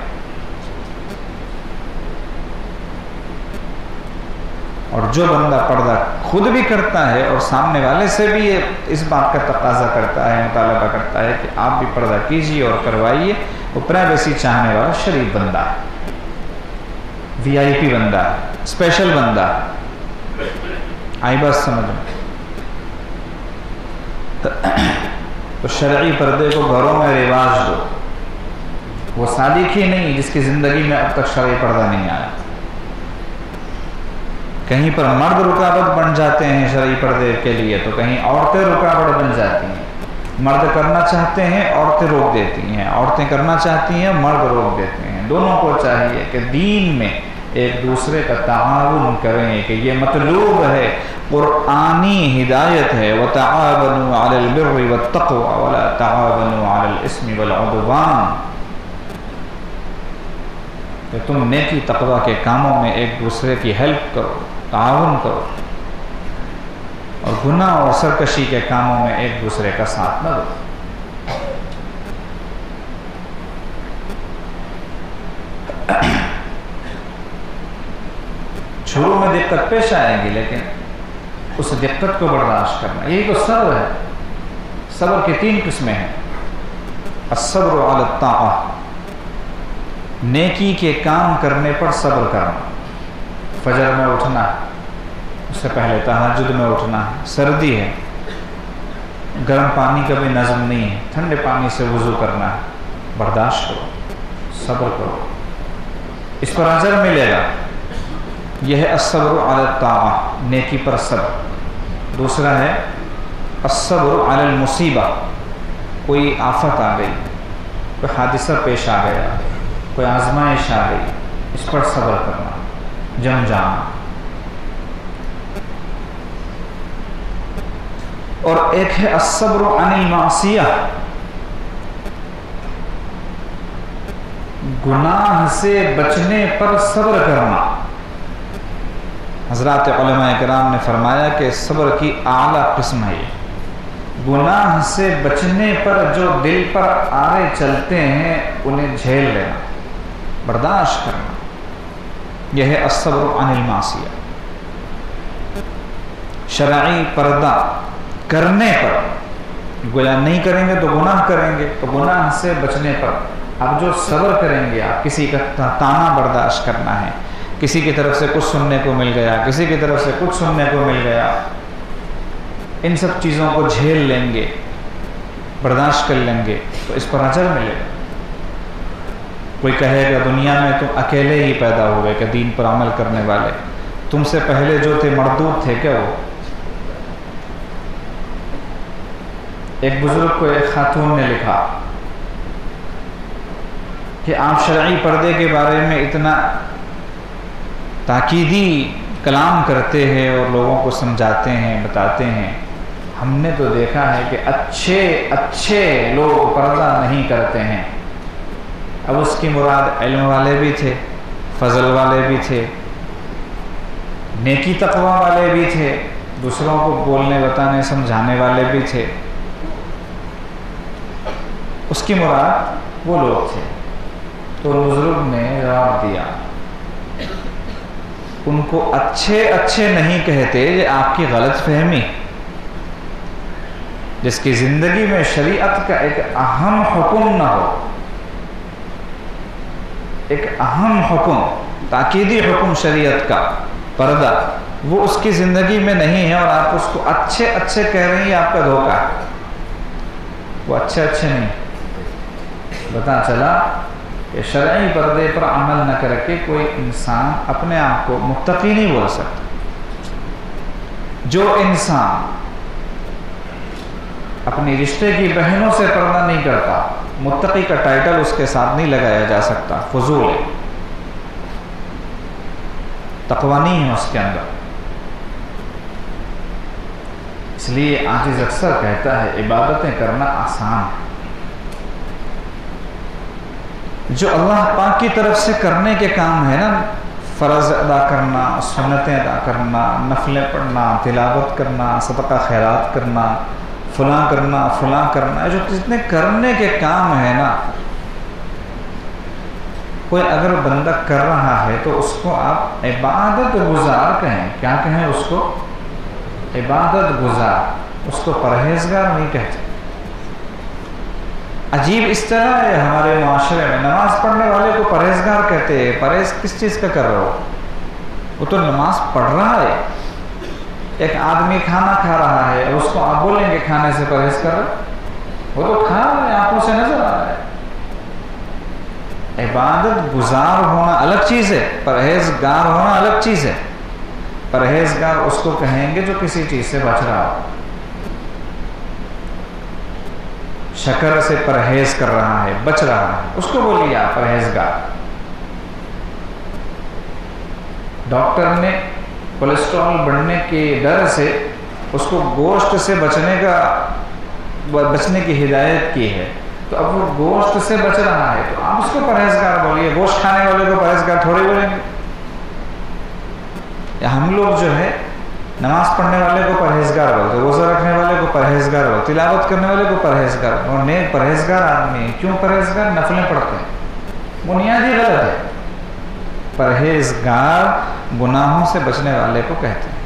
اور جو بندہ پردہ خود بھی کرتا ہے اور سامنے والے سے بھی اس بات کا تقاضا کرتا ہے، مطالبہ کرتا ہے کہ آپ بھی پردہ کیجیے اور کروائیے، وہ پرائیویسی چاہنے والا شریف بندہ ہے، VIP بندہ ہے، اسپیشل بندہ ہے۔ آئی بات سمجھ میں؟ تو شرعی پردے کو گھروں میں رواج دو۔ وہ صادق ہی نہیں جس کی زندگی میں اب تک شرعی پردہ نہیں آیا۔ کہیں پر مرد رکاوٹ بن جاتے ہیں شرعی پردے کے لیے، تو کہیں عورتیں رکاوٹ بن جاتی ہیں۔ مرد کرنا چاہتے ہیں عورتیں روک دیتی ہیں، عورتیں کرنا چاہتی ہیں مرد روک دیتے ہیں۔ دونوں کو چاہیے کہ دین میں ایک دوسرے کا تعاون کریں، کہ یہ مطلوب ہے، قرآنی ہدایت ہے، وَتَعَاوَنُوا عَلَى الْبِرِّ وَالتَّقْوَى وَلَا تَعَاوَنُوا عَلَى الْإِثْمِ وَالْعُدْوَانِ، کہ تم نیکی تقوی کے کاموں میں ایک دوسرے کی ہیلپ کرو، تعاون کرو، اور گناہ اور سرکشی کے کاموں میں ایک دوسرے کا ساتھ نہ دو۔ شروع میں دقت پیش آئے گی، لیکن اس دقت کو برداشت کرنا، یہی تو صبر ہے۔ صبر کی 3 قسمیں ہیں۔ الصبر علی الطاعہ، نیکی کے کام کرنے پر صبر کرنا، فجر میں اٹھنا، اس سے پہلے تہجد میں اٹھنا، سردی ہے، گرم پانی کا بھی نظم نہیں ہے، ٹھنڈے پانی سے وضو کرنا ہے، برداشت کرو، صبر کرو، اس پر اجر ملے گا۔ یہ ہے الصبر علی الطاعہ، نیکی پر صبر۔ دوسرا ہے الصبر علی المصیبہ، کوئی آفت آ گئی، کوئی حادثہ پیش آ گیا، کوئی آزمائش آ گئی، اس پر صبر کرنا، جم جانا۔ اور ایک ہے الصبر عن المعصیہ، گناہ سے بچنے پر صبر کرنا۔ حضرات علماء کرام نے فرمایا کہ صبر کی اعلیٰ قسم ہے یہ، گناہ سے بچنے پر جو دل پر آرے چلتے ہیں انہیں جھیل لینا، برداشت کرنا، یہ ہے الصبر عن المعصیہ۔ شرعی پردہ کرنے پر، گویا نہیں کریں گے تو گناہ کریں گے، تو گناہ سے بچنے پر اب جو صبر کریں گے آپ، کسی کا تانا برداشت کرنا ہے، کسی کی طرف سے کچھ سننے کو مل گیا، کسی کی طرف سے کچھ سننے کو مل گیا، ان سب چیزوں کو جھیل لیں گے، برداشت کر لیں گے تو اس پر اجر ملے گا۔ کوئی کہے گا دنیا میں تم اکیلے ہی پیدا ہوئے کہ دین پر عمل کرنے والے، تم سے پہلے جو تھے مردود تھے کیا وہ؟ ایک بزرگ کو ایک خاتون نے لکھا کہ آپ شرعی پردے کے بارے میں اتنا تاکیدی کلام کرتے ہیں اور لوگوں کو سمجھاتے ہیں، بتاتے ہیں، ہم نے تو دیکھا ہے کہ اچھے لوگ پردہ نہیں کرتے ہیں۔ اب اس کی مراد علم والے بھی تھے، فضل والے بھی تھے، نیکی تقوی والے بھی تھے، دوسروں کو بولنے بتانے سمجھانے والے بھی تھے، اس کی مراد وہ لوگ تھے۔ تو بزرگ نے جواب دیا، ان کو اچھے نہیں کہتے، یہ آپ کی غلط فہمی۔ جس کی زندگی میں شریعت کا ایک اہم حکم نہ ہو، ایک اہم حکم، تاکیدی حکم شریعت کا، پردہ، وہ اس کی زندگی میں نہیں ہے اور آپ اس کو اچھے کہہ رہے ہیں، آپ کا دھوکہ ہے۔ وہ اچھے نہیں۔ پتہ چلا کہ شرعی پردے پر عمل نہ کر کے کوئی انسان اپنے آپ کو متقی نہیں بول سکتا۔ جو انسان اپنی رشتے کی بہنوں سے پردہ نہیں کرتا، متقی کا ٹائٹل اس کے ساتھ نہیں لگایا جا سکتا، فضول ہے، تقوی نہیں ہے اس کے اندر۔ اس لیے عاجز اکثر کہتا ہے عبادتیں کرنا آسان ہے، جو اللہ پاک کی طرف سے کرنے کے کام ہے نا، فرض ادا کرنا، سنتیں ادا کرنا، نفلیں پڑھنا، تلاوت کرنا، صدقہ خیرات کرنا، فلاں کرنا، جو جتنے کرنے کے کام ہے نا، کوئی اگر بندہ کر رہا ہے تو اس کو آپ عبادت گزار کہیں۔ کیا کہیں اس کو؟ عبادت گزار، اس کو پرہیزگار نہیں کہتے۔ عجیب اس طرح ہے ہمارے معاشرے میں، نماز پڑھنے والے کو پرہیزگار کہتے ہیں۔ پرہیز کس چیز کا کر رہا ہو؟ وہ تو نماز پڑھ رہا ہے۔ ایک آدمی کھانا کھا رہا ہے اور اس کو آپ بولیں گے کھانے سے پرہیز کر رہا، وہ تو کھا رہا ہے، آنکھوں سے نظر آ رہا ہے۔ عبادت گزار ہونا الگ چیز ہے، پرہیزگار ہونا الگ چیز ہے۔ پرہیزگار اس کو کہیں گے جو کسی چیز سے بچ رہا ہو۔ شکر سے پرہیز کر رہا ہے، بچ رہا ہے، اس کو بولیے آپ پرہیزگار۔ ڈاکٹر نے کولیسٹرول بڑھنے کے ڈر سے اس کو گوشت سے بچنے کی ہدایت کی ہے، تو اب وہ گوشت سے بچ رہا ہے تو آپ اس کو پرہیزگار بولیے، گوشت کھانے والے کو پرہیزگار تھوڑی بولیں گے۔ یا ہم لوگ جو ہے نماز پڑھنے والے کو پرہیزگار بولتے، روزہ رکھنے والے کو پرہیزگار بولتے، تلاوت کرنے والے کو پرہیزگار، اور نیک پرہیزگار آدمی کیوں پرہیزگار؟ نفلیں پڑھتے ہیں، بنیادی غلط ہے۔ پرہیزگار گناہوں سے بچنے والے کو کہتے ہیں،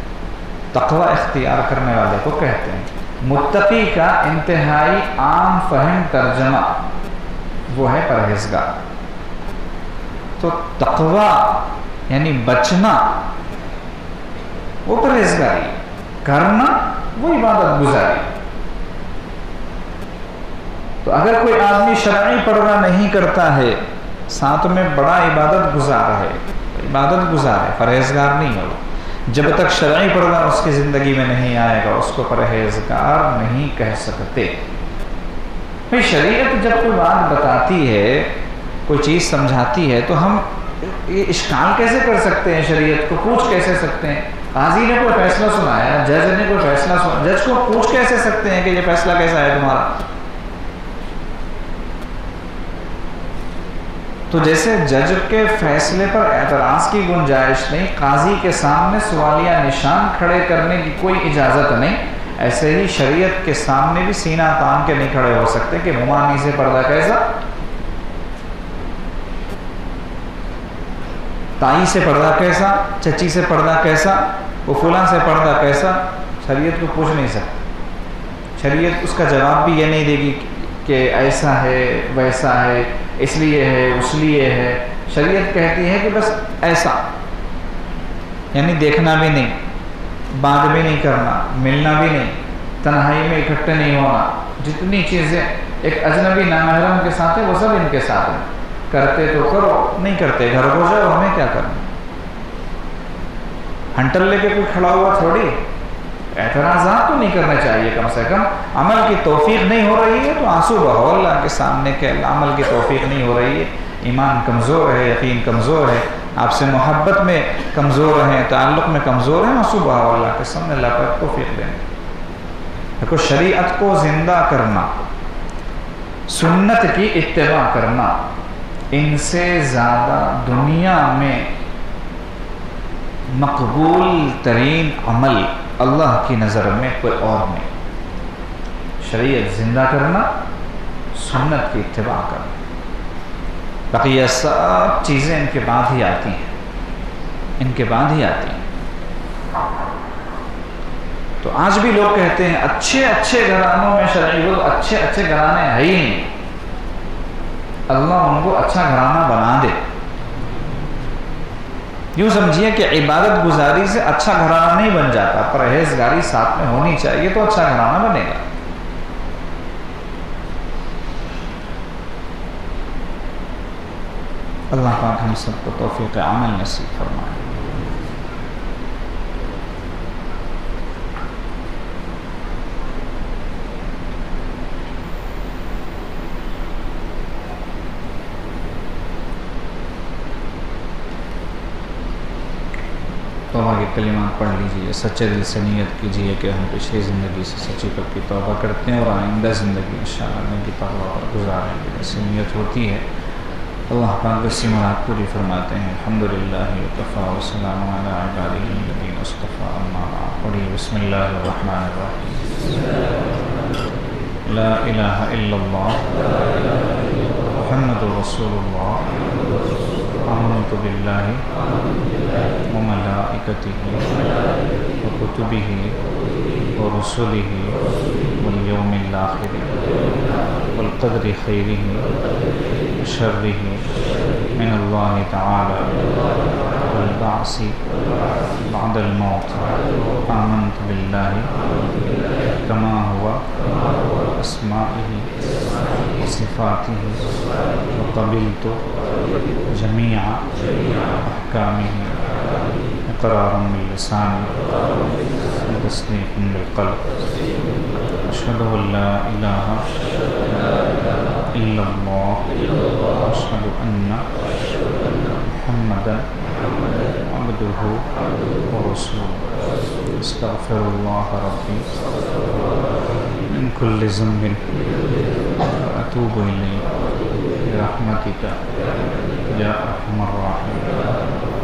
تقوی اختیار کرنے والے کو کہتے ہیں۔ متقی کا انتہائی عام فہم ترجمہ وہ ہے پرہیزگار۔ تو تقوی یعنی بچنا وہ پرہیزگاری، کرنا وہ عبادت گزاری۔ تو اگر کوئی آدمی شرعی پردہ نہیں کرتا ہے، ساتھ میں بڑا عبادت گزار ہے، پرہیزگار نہیں ہوگا۔ جب تک شرعی پردہ اس کی زندگی میں نہیں آئے گا اس کو پرہیزگار نہیں کہہ سکتے۔ بھئی شریعت جب کوئی بات بتاتی ہے، کوئی چیز سمجھاتی ہے، تو ہم یہ اشکال کیسے کر سکتے ہیں؟ شریعت کو پوچھ کیسے سکتے ہیں؟ قاضی نے کوئی فیصلہ سنایا، جج نے کوئی فیصلہ سنا، جج کو پوچھ کیسے سکتے ہیں کہ یہ فیصلہ کیسا ہے تمہارا؟ تو جیسے جج کے فیصلے پر اعتراض کی گنجائش نہیں، قاضی کے سامنے سوالیہ نشان کھڑے کرنے کی کوئی اجازت نہیں، ایسے ہی شریعت کے سامنے بھی سینہ تان کے نہیں کھڑے ہو سکتے کہ ممانی سے پردہ کیسا، تائی سے پردہ کیسا، چچی سے پردہ کیسا، وہ فلاں سے پردہ کیسا، شریعت کو پوچھ نہیں سکتے۔ شریعت اس کا جواب بھی یہ نہیں دے گی کہ ایسا ہے ویسا ہے، اس لیے ہے اس لیے ہے۔ شریعت کہتی ہے کہ بس ایسا، یعنی دیکھنا بھی نہیں، بات بھی نہیں کرنا، ملنا بھی نہیں، تنہائی میں اکٹھے نہیں ہونا، جتنی چیزیں ایک اجنبی نامحرم کے ساتھ ہے وہ سب ان کے ساتھ ہیں، کرتے تو کرو، نہیں کرتے گھر کو جاؤ، ہمیں کیا کرنا۔ ہنٹر لے کے کوئی کھڑا ہوا تھوڑی، اعتراضات تو نہیں کرنا چاہیے، کم سے کم عمل کی توفیق نہیں ہو رہی ہے تو آنسو بہو اللہ کے سامنے کہ عمل کی توفیق نہیں ہو رہی ہے، ایمان کمزور ہے، یقین کمزور ہے، آپ سے محبت میں کمزور ہیں، تعلق میں کمزور ہیں، آنسو بہو اللہ کے سامنے، اللہ پر توفیق دیں۔ دیکھو شریعت کو زندہ کرنا، سنت کی اتباع کرنا، ان سے زیادہ دنیا میں مقبول ترین عمل اللہ کی نظر میں کوئی اور نہیں۔ شریعت زندہ کرنا، سنت کی اتباع کرنا، بقیہ سب چیزیں ان کے بعد ہی آتی ہیں، ان کے بعد ہی آتی ہیں۔ تو آج بھی لوگ کہتے ہیں اچھے اچھے گھرانوں میں شرعی، وہ اچھے اچھے گھرانے ہے ہی نہیں، اللہ ان کو اچھا گھرانہ بنا دے۔ یوں سمجھیے کہ عبادت گزاری سے اچھا گھرانہ نہیں بن جاتا، پرہیزگاری ساتھ میں ہونی چاہیے تو اچھا گھرانہ بنے گا۔ اللہ پاک ہم سب کو توفیق عمل نصیب فرمائے۔ توبہ کے کلمات پڑھ لیجئے، سچے دل سے نیت کیجئے کہ ہم پچھلی زندگی سے سچی پکی توبہ کرتے ہیں اور آئندہ زندگی انشاءاللہ نیکی تقویٰ پر گزاریں گے، ایسی نیت ہوتی ہے۔ اللہ پاک ویسی مراد پوری فرماتے ہیں۔ الحمدللہ وکفیٰ وسلام علی عبادہ الذین اصطفیٰ، اما بعد۔ پڑھیے بسم اللہ الرحمن الرحیم۔ لا الہ الا اللہ محمد رسول اللہ، آمنت باللہ وملائکتہ وکتبہ ورسلہ والیوم الآخر والقدر خیرہ وشرہ من اللہ تعالی والبعث بعد الموت۔ آمنت باللہ کما ہوا اسمائہ وصفاتہ وقبلت جميع أحكامه إقرارا باللسان وتصديقا بالقلب أشهد أن لا إله إلا الله وأشهد أن محمدا عبده ورسوله استغفر الله ربي من كل ذنب وأتوب إليه برحمتك يا أرحم الراحمين.